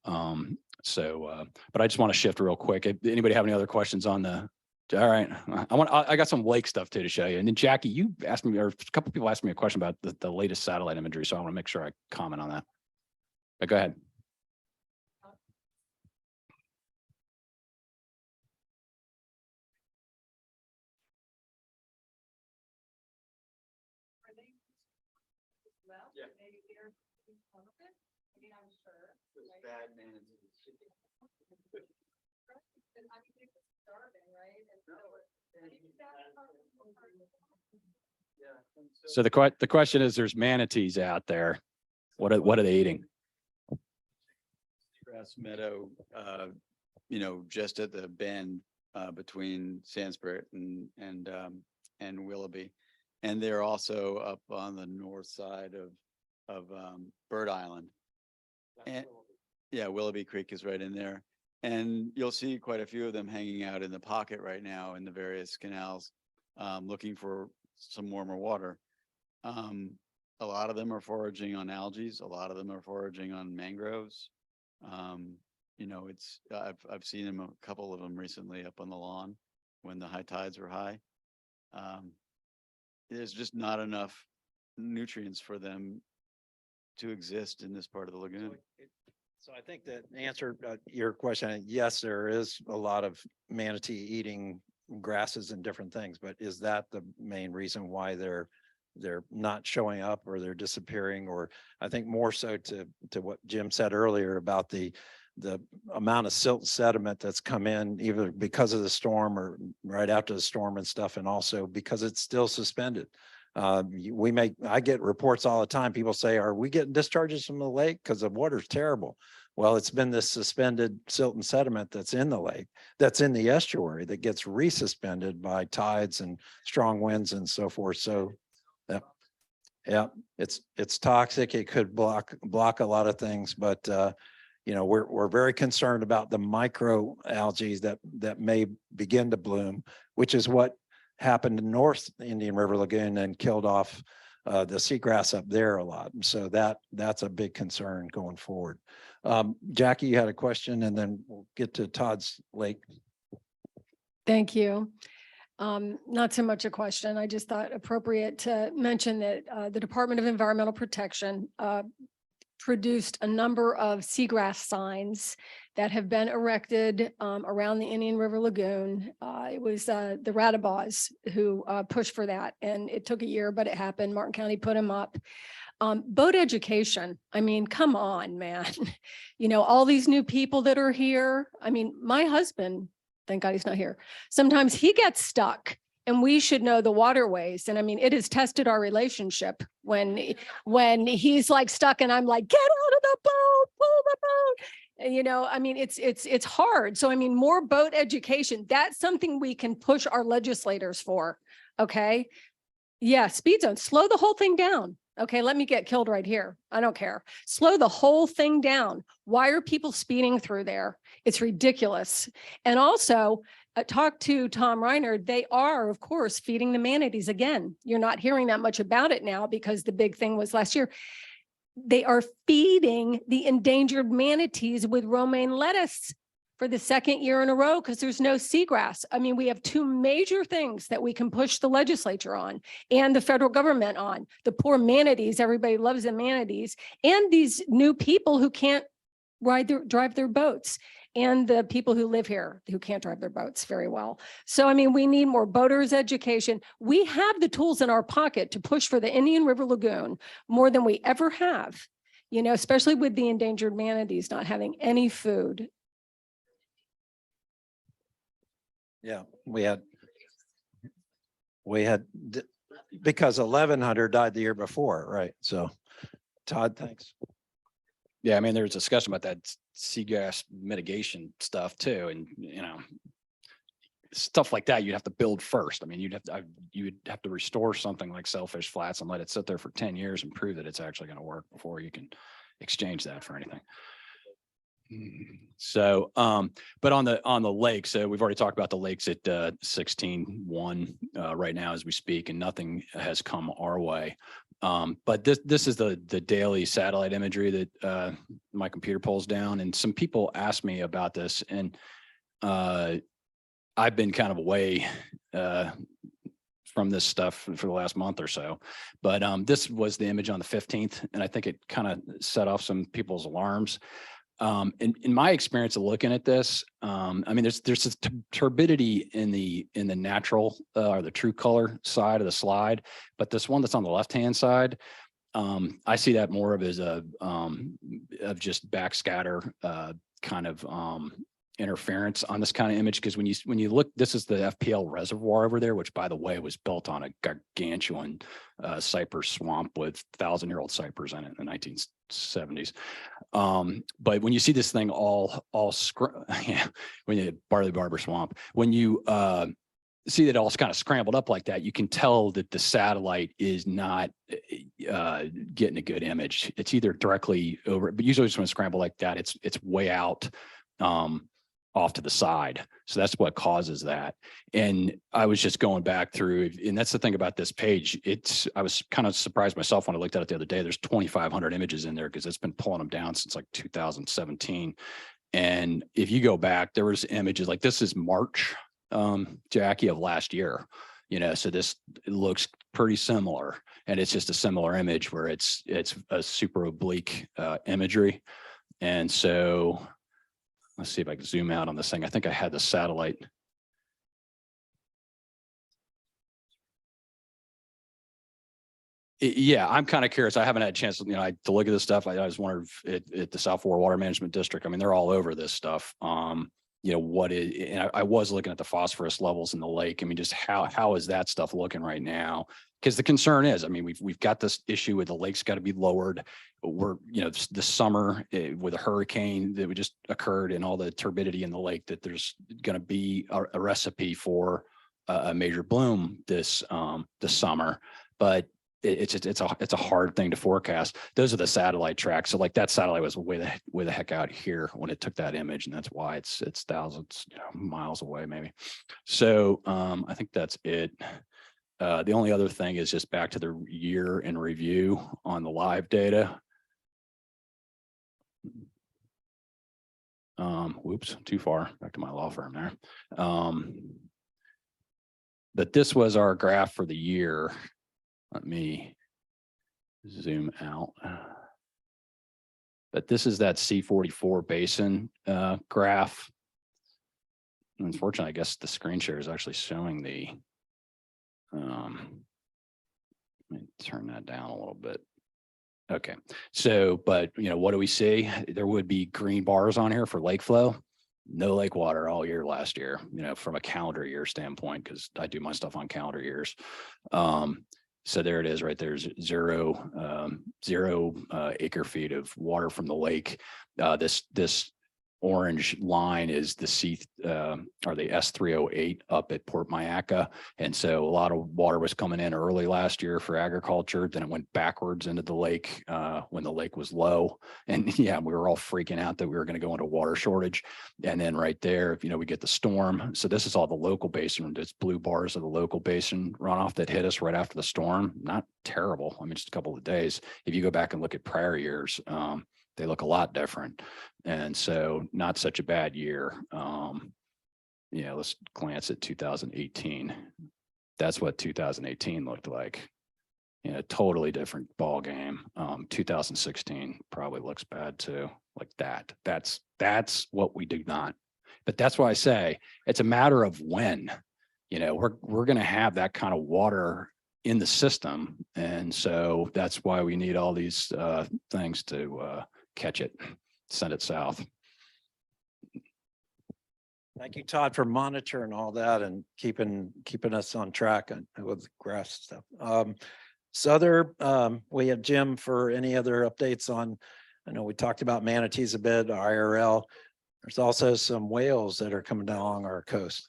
Speaker 9: But I just want to shift real quick. Anybody have any other questions on the? All right, I got some lake stuff too to show you. And then Jackie, you asked me, or a couple of people asked me a question about the latest satellite imagery, so I want to make sure I comment on that. But go ahead.
Speaker 3: Yeah. Bad
Speaker 9: So the question is, there's manatees out there. What are they eating?
Speaker 3: Grass meadow, just at the bend between Sandsprit and Willoughby. And they're also up on the north side of Bird Island. And yeah, Willoughby Creek is right in there. And you'll see quite a few of them hanging out in the pocket right now in the various canals, looking for some warmer water. A lot of them are foraging on algae. A lot of them are foraging on mangroves. I've seen them, a couple of them recently up on the lawn when the high tides were high. There's just not enough nutrients for them to exist in this part of the lagoon.
Speaker 1: So I think that answered your question. Yes, there is a lot of manatee eating grasses and different things, but is that the main reason why they're not showing up or they're disappearing? Or I think more so to what Jim said earlier about the amount of silt sediment that's come in either because of the storm or right after the storm and stuff, and also because it's still suspended. I get reports all the time. People say, are we getting discharges from the lake? Because the water's terrible. Well, it's been this suspended silt and sediment that's in the lake, that's in the estuary, that gets resuspended by tides and strong winds and so forth. So yeah, it's toxic. It could block a lot of things, but we're very concerned about the microalgae that may begin to bloom, which is what happened in North Indian River Lagoon and killed off the seagrass up there a lot. And so that's a big concern going forward. Jackie, you had a question, and then we'll get to Todd's Lake.
Speaker 11: Thank you. Not so much a question. I just thought appropriate to mention that the Department of Environmental Protection produced a number of seagrass signs that have been erected around the Indian River Lagoon. It was the Radabas who pushed for that, and it took a year, but it happened. Martin County put them up. Boat education. I mean, come on, man. You know, all these new people that are here. I mean, my husband, thank God he's not here. Sometimes he gets stuck, and we should know the waterways. And I mean, it has tested our relationship when he's like stuck and I'm like, get out of the boat, pull the boat. And, you know, I mean, it's hard. So, I mean, more boat education, that's something we can push our legislators for. Okay. Yeah. Speed zone, slow the whole thing down. Okay. Let me get killed right here. I don't care. Slow the whole thing down. Why are people speeding through there? It's ridiculous. And also, talk to Tom Reiner. They are, of course, feeding the manatees again. You're not hearing that much about it now because the big thing was last year. They are feeding the endangered manatees with romaine lettuce for the second year in a row because there's no seagrass. I mean, we have two major things that we can push the legislature on and the federal government on. The poor manatees, everybody loves the manatees, and these new people who can't drive their boats, and the people who live here who can't drive their boats very well. So, I mean, we need more boaters education. We have the tools in our pocket to push for the Indian River Lagoon more than we ever have, you know, especially with the endangered manatees not having any food.
Speaker 1: Yeah, we had because 1,100 died the year before, right? So Todd, thanks.
Speaker 9: Yeah, I mean, there's discussion about that seagrass mitigation stuff too. And, you know, stuff like that, you'd have to build first. I mean, you would have to restore something like Sailfish Flats and let it sit there for 10 years and prove that it's actually going to work before you can exchange that for anything. So, but on the lake, so we've already talked about the lakes at 16-1 right now as we speak, and nothing has come our way. But this is the daily satellite imagery that my computer pulls down, and some people ask me about this, and I've been kind of away from this stuff for the last month or so. But this was the image on the 15th, and I think it kind of set off some people's alarms. In my experience of looking at this, I mean, there's this turbidity in the natural or the true color side of the slide, but this one that's on the left-hand side, I see that more of as a of just backscatter kind of interference on this kind of image. Because when you look, this is the FPL reservoir over there, which, by the way, was built on a gargantuan cypress swamp with 1,000-year-old cypress in it in the 1970s. But when you see this thing when you Barley Barber Swamp, when you see that all kind of scrambled up like that, you can tell that the satellite is not getting a good image. It's either directly over, but usually when it's scrambled like that, it's way out off to the side. So that's what causes that. And I was just going back through, and that's the thing about this page. I was kind of surprised myself when I looked at it the other day. There's 2,500 images in there because it's been pulling them down since like 2017. And if you go back, there was images like this is March, Jackie, of last year, you know, so this looks pretty similar, and it's just a similar image where it's a super oblique imagery. And so let's see if I can zoom out on this thing. I think I had the satellite. Yeah, I'm kind of curious. I haven't had a chance to, to look at this stuff. I just wondered if at the South Florida Water Management District, I mean, they're all over this stuff. And I was looking at the phosphorus levels in the lake. I mean, just how is that stuff looking right now? Because the concern is, I mean, we've got this issue with the lake's got to be lowered. We're, this summer with a hurricane that just occurred and all the turbidity in the lake, that there's going to be a recipe for a major bloom this summer. But it's a hard thing to forecast. Those are the satellite tracks. So like that satellite was way the heck out here when it took that image, and that's why it's thousands miles away maybe. So I think that's it. The only other thing is just back to the year in review on the live data. Whoops, too far, back to my law firm there. But this was our graph for the year. Let me zoom out. But this is that C44 basin graph. Unfortunately, I guess the screen share is actually showing the, let me turn that down a little bit. Okay, so, but you know, what do we see? There would be green bars on here for lake flow. No lake water all year last year, you know, from a calendar year standpoint, because I do my stuff on calendar years. So there it is right there, zero acre feet of water from the lake. This orange line is the or the S308 up at Port Mayaca. And so a lot of water was coming in early last year for agriculture. Then it went backwards into the lake when the lake was low. And yeah, we were all freaking out that we were going to go into water shortage. And then right there, you know, we get the storm. So this is all the local basin. It's blue bars of the local basin runoff that hit us right after the storm. Not terrible. I mean, just a couple of days. If you go back and look at prior years, they look a lot different. And so not such a bad year. Yeah, let's glance at 2018. That's what 2018 looked like. You know, totally different ball game. 2016 probably looks bad too, like that. That's what we do not. But that's why I say it's a matter of when. You know, we're going to have that kind of water in the system. And so that's why we need all these things to catch it, send it south.
Speaker 1: Thank you, Todd, for monitoring all that and keeping us on track with the grass stuff. We have Jim for any other updates on, I know we talked about manatees a bit, IRL. There's also some whales that are coming down along our coast.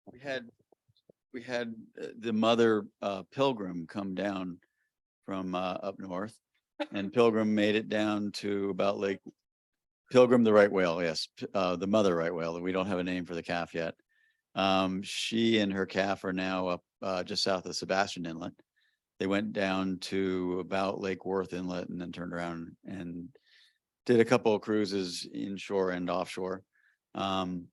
Speaker 3: We had the mother Pilgrim come down from up north, and Pilgrim made it down to about Lake Pilgrim, the right whale. Yes. The mother right whale. We don't have a name for the calf yet. She and her calf are now up just south of Sebastian Inlet. They went down to about Lake Worth Inlet and then turned around and did a couple of cruises inshore and offshore. But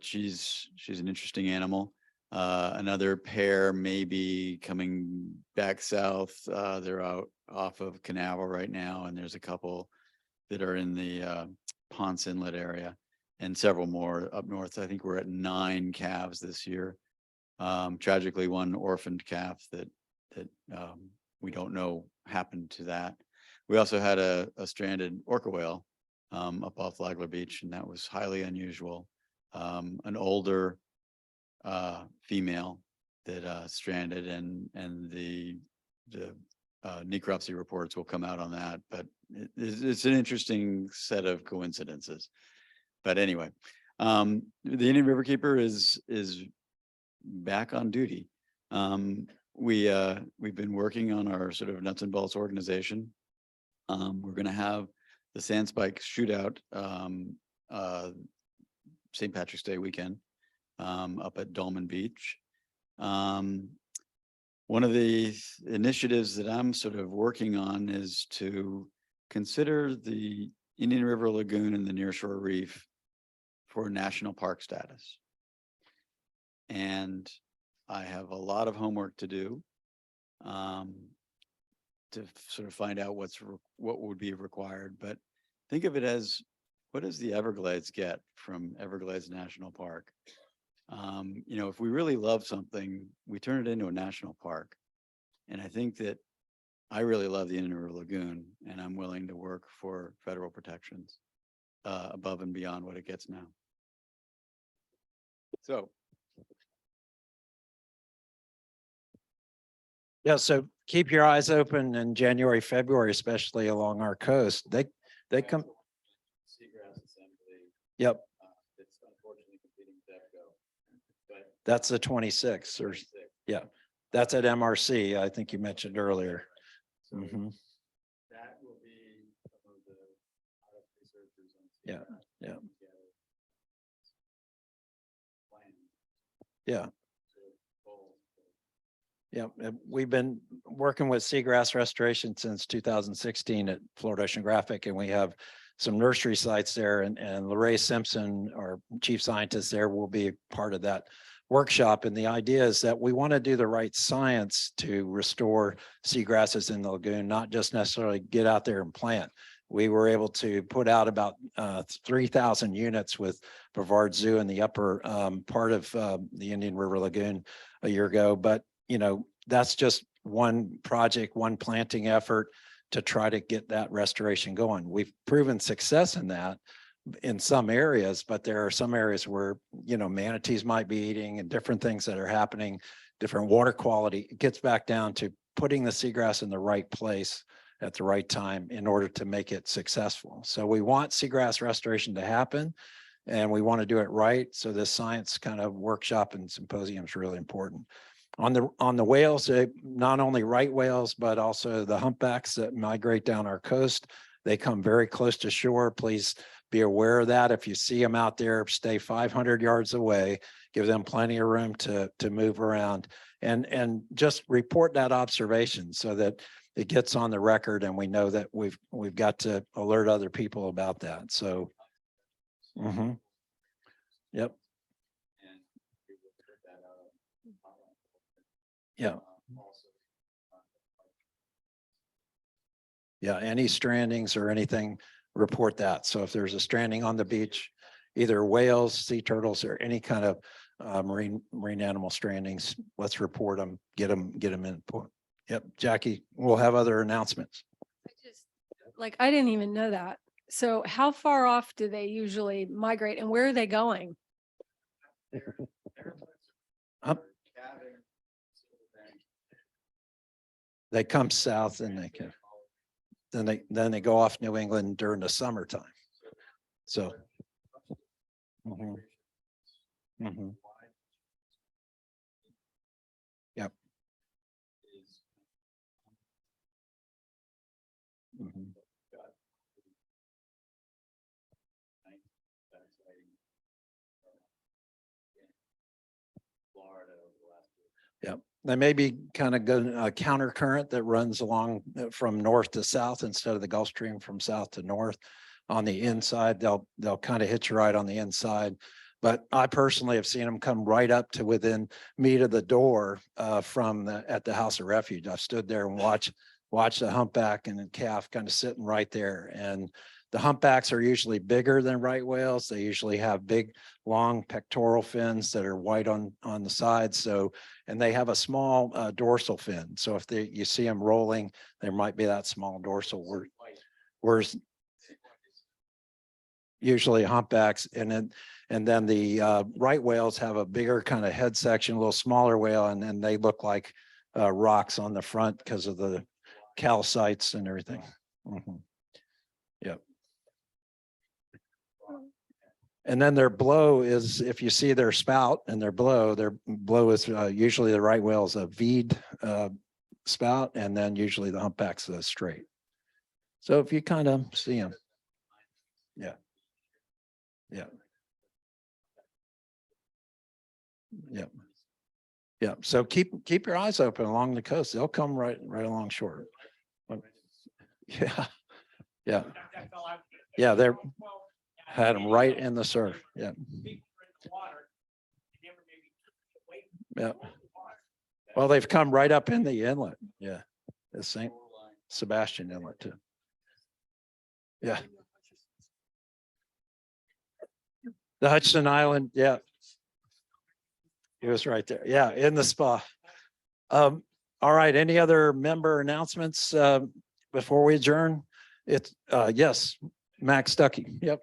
Speaker 3: she's an interesting animal. Another pair may be coming back south. They're out off of Canaveral right now, and there's a couple that are in the Ponce Inlet area and several more up north. I think we're at 9 calves this year. Tragically, one orphaned calf that we don't know happened to that. We also had a stranded orca whale up off Flagler Beach, and that was highly unusual. An older female that stranded, and the necropsy reports will come out on that, but it's an interesting set of coincidences. But anyway, the Indian Riverkeeper is back on duty. We've been working on our sort of nuts and bolts organization. We're going to have the Sandspike shootout St. Patrick's Day weekend up at Dolman Beach. One of the initiatives that I'm sort of working on is to consider the Indian River Lagoon and the nearshore reef for national park status. And I have a lot of homework to do to sort of find out what would be required. But think of it as, what does the Everglades get from Everglades National Park? You know, if we really love something, we turn it into a national park. And I think that I really love the Indian River Lagoon, and I'm willing to work for federal protections above and beyond what it gets now. So.
Speaker 1: Yeah, so keep your eyes open in January, February, especially along our coast. They come.
Speaker 3: Seagrass Assembly.
Speaker 1: Yep.
Speaker 3: It's unfortunately competing with EPCO, but
Speaker 1: That's the 26th or, yeah, that's at MRC. I think you mentioned earlier. Mhm.
Speaker 3: that will be some of the researchers on.
Speaker 1: Yeah, yeah.
Speaker 3: Plan
Speaker 1: Yeah.
Speaker 3: to both
Speaker 1: Yeah, we've been working with seagrass restoration since 2016 at Florida Oceanographic, and we have some nursery sites there, and Lorraine Simpson, our chief scientist there, will be part of that workshop. And the idea is that we want to do the right science to restore seagrasses in the lagoon, not just necessarily get out there and plant. We were able to put out about 3,000 units with Brevard Zoo in the upper part of the Indian River Lagoon a year ago. But, you know, that's just one project, one planting effort to try to get that restoration going. We've proven success in that in some areas, but there are some areas where, you know, manatees might be eating and different things that are happening, different water quality. It gets back down to putting the seagrass in the right place at the right time in order to make it successful. So we want seagrass restoration to happen, and we want to do it right. So this science kind of workshop and symposium is really important. On the whales, not only right whales, but also the humpbacks that migrate down our coast. They come very close to shore. Please be aware of that. If you see them out there, stay 500 yards away, give them plenty of room to move around, and just report that observation so that it gets on the record and we know that we've got to alert other people about that. So, yep. Yeah. Yeah, any strandings or anything, report that. So if there's a stranding on the beach, either whales, sea turtles, or any kind of marine animal strandings, let's report them, get them in. Yep, Jackie, we'll have other announcements.
Speaker 11: Like, I didn't even know that. So how far off do they usually migrate and where are they going?
Speaker 1: They come south and they can, then they go off New England during the summertime. So. Yep. Yep. They may be kind of good counter current that runs along from north to south instead of the Gulf Stream from south to north. On the inside, they'll kind of hitch a ride on the inside. But I personally have seen them come right up to within meat of the door at the House of Refuge. I've stood there and watched the humpback and the calf kind of sitting right there. And the humpbacks are usually bigger than right whales. They usually have big, long pectoral fins that are white on the sides. So, and they have a small dorsal fin. So if you see them rolling, there might be that small dorsal. Whereas usually humpbacks, and then the right whales have a bigger kind of head section, a little smaller whale, and then they look like rocks on the front because of the calcites and everything. Yep. And then their blow is, if you see their spout and their blow is usually the right whale is a V'd spout, and then usually the humpback's straight. So if you kind of see them. Yeah. Yeah. Yeah. Yeah. So keep your eyes open along the coast. They'll come right along shore. Yeah. Yeah. Yeah. They're had them right in the surf. Yeah. Yeah. Well, they've come right up in the inlet. Yeah. The St. Sebastian Inlet too. Yeah. The Hudson Island. Yeah. He was right there. Yeah. In the spa. All right. Any other member announcements before we adjourn? It's yes, Max Stuckey. Yep.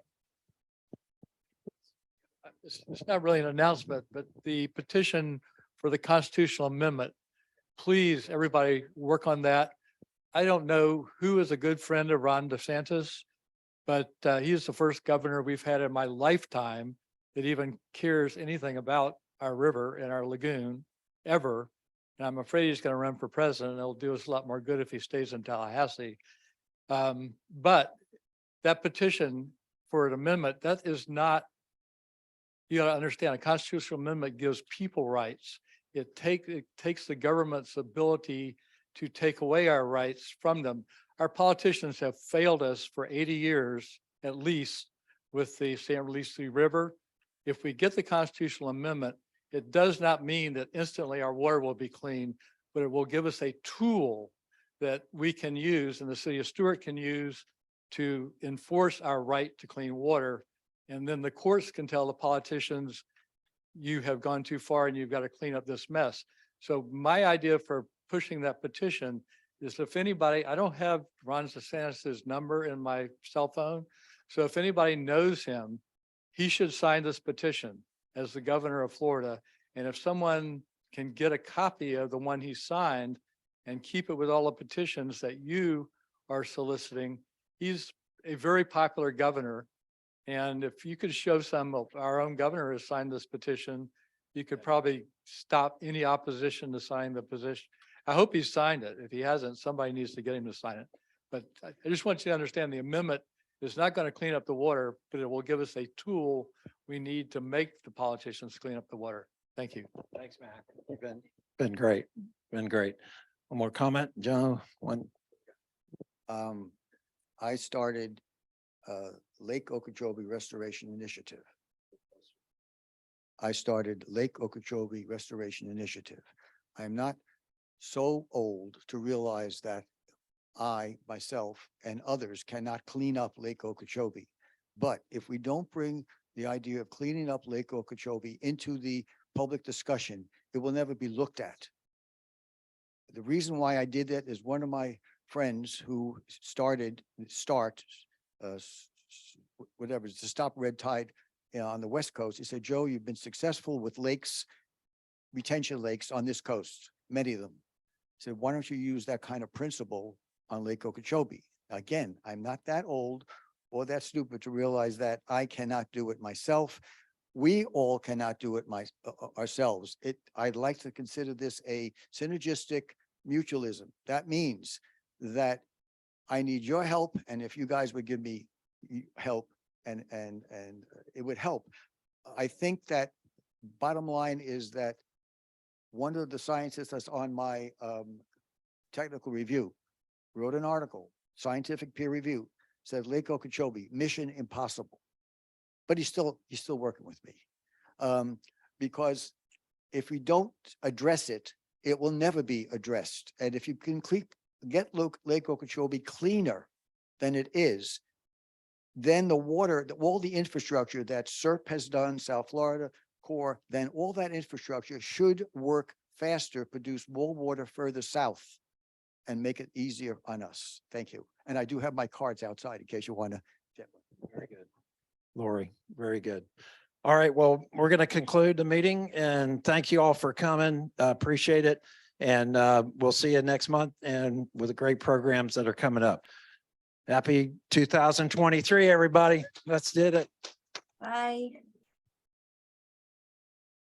Speaker 17: It's not really an announcement, but the petition for the constitutional amendment, please, everybody work on that. I don't know who is a good friend of Ron DeSantis, but he is the first governor we've had in my lifetime that even cares anything about our river and our lagoon ever. And I'm afraid he's going to run for president. It'll do us a lot more good if he stays in Tallahassee. But that petition for an amendment, that is not, you got to understand, a constitutional amendment gives people rights. it takes the government's ability to take away our rights from them. Our politicians have failed us for 80 years at least with the San Luis River. If we get the constitutional amendment, it does not mean that instantly our water will be clean, but it will give us a tool that we can use and the city of Stuart can use to enforce our right to clean water. And then the courts can tell the politicians, you have gone too far and you've got to clean up this mess. So my idea for pushing that petition is if anybody, I don't have Ron DeSantis's number in my cell phone. So if anybody knows him, he should sign this petition as the governor of Florida. And if someone can get a copy of the one he signed and keep it with all the petitions that you are soliciting, he's a very popular governor. And if you could show some of our own governor has signed this petition, you could probably stop any opposition to signing the petition. I hope he signed it. If he hasn't, somebody needs to get him to sign it. But I just want you to understand the amendment is not going to clean up the water, but it will give us a tool we need to make the politicians clean up the water. Thank you.
Speaker 1: Thanks, Mac. You've been great, been great. One more comment, Joe? One.
Speaker 14: I started Lake Okeechobee Restoration Initiative. I started Lake Okeechobee Restoration Initiative. I'm not so old to realize that I, myself, and others cannot clean up Lake Okeechobee. But if we don't bring the idea of cleaning up Lake Okeechobee into the public discussion, it will never be looked at. The reason why I did that is one of my friends who whatever, to stop red tide on the West Coast. He said, Joe, you've been successful with lakes, retention lakes on this coast, many of them. He said, why don't you use that kind of principle on Lake Okeechobee? Again, I'm not that old or that stupid to realize that I cannot do it myself. We all cannot do it ourselves. I'd like to consider this a synergistic mutualism. That means that I need your help, and if you guys would give me help, and it would help. I think that bottom line is that one of the scientists that's on my technical review wrote an article, scientific peer review, said Lake Okeechobee, mission impossible. But he's still working with me. Because if we don't address it, it will never be addressed. And if you can get Lake Okeechobee cleaner than it is, then the water, all the infrastructure that SERP has done, South Florida Corps, then all that infrastructure should work faster, produce more water further south, and make it easier on us. Thank you. And I do have my cards outside in case you want to.
Speaker 1: Very good. Lori, very good. All right, well, we're going to conclude the meeting and thank you all for coming. Appreciate it. And we'll see you next month and with the great programs that are coming up. Happy 2023, everybody. Let's do it.
Speaker 4: Bye.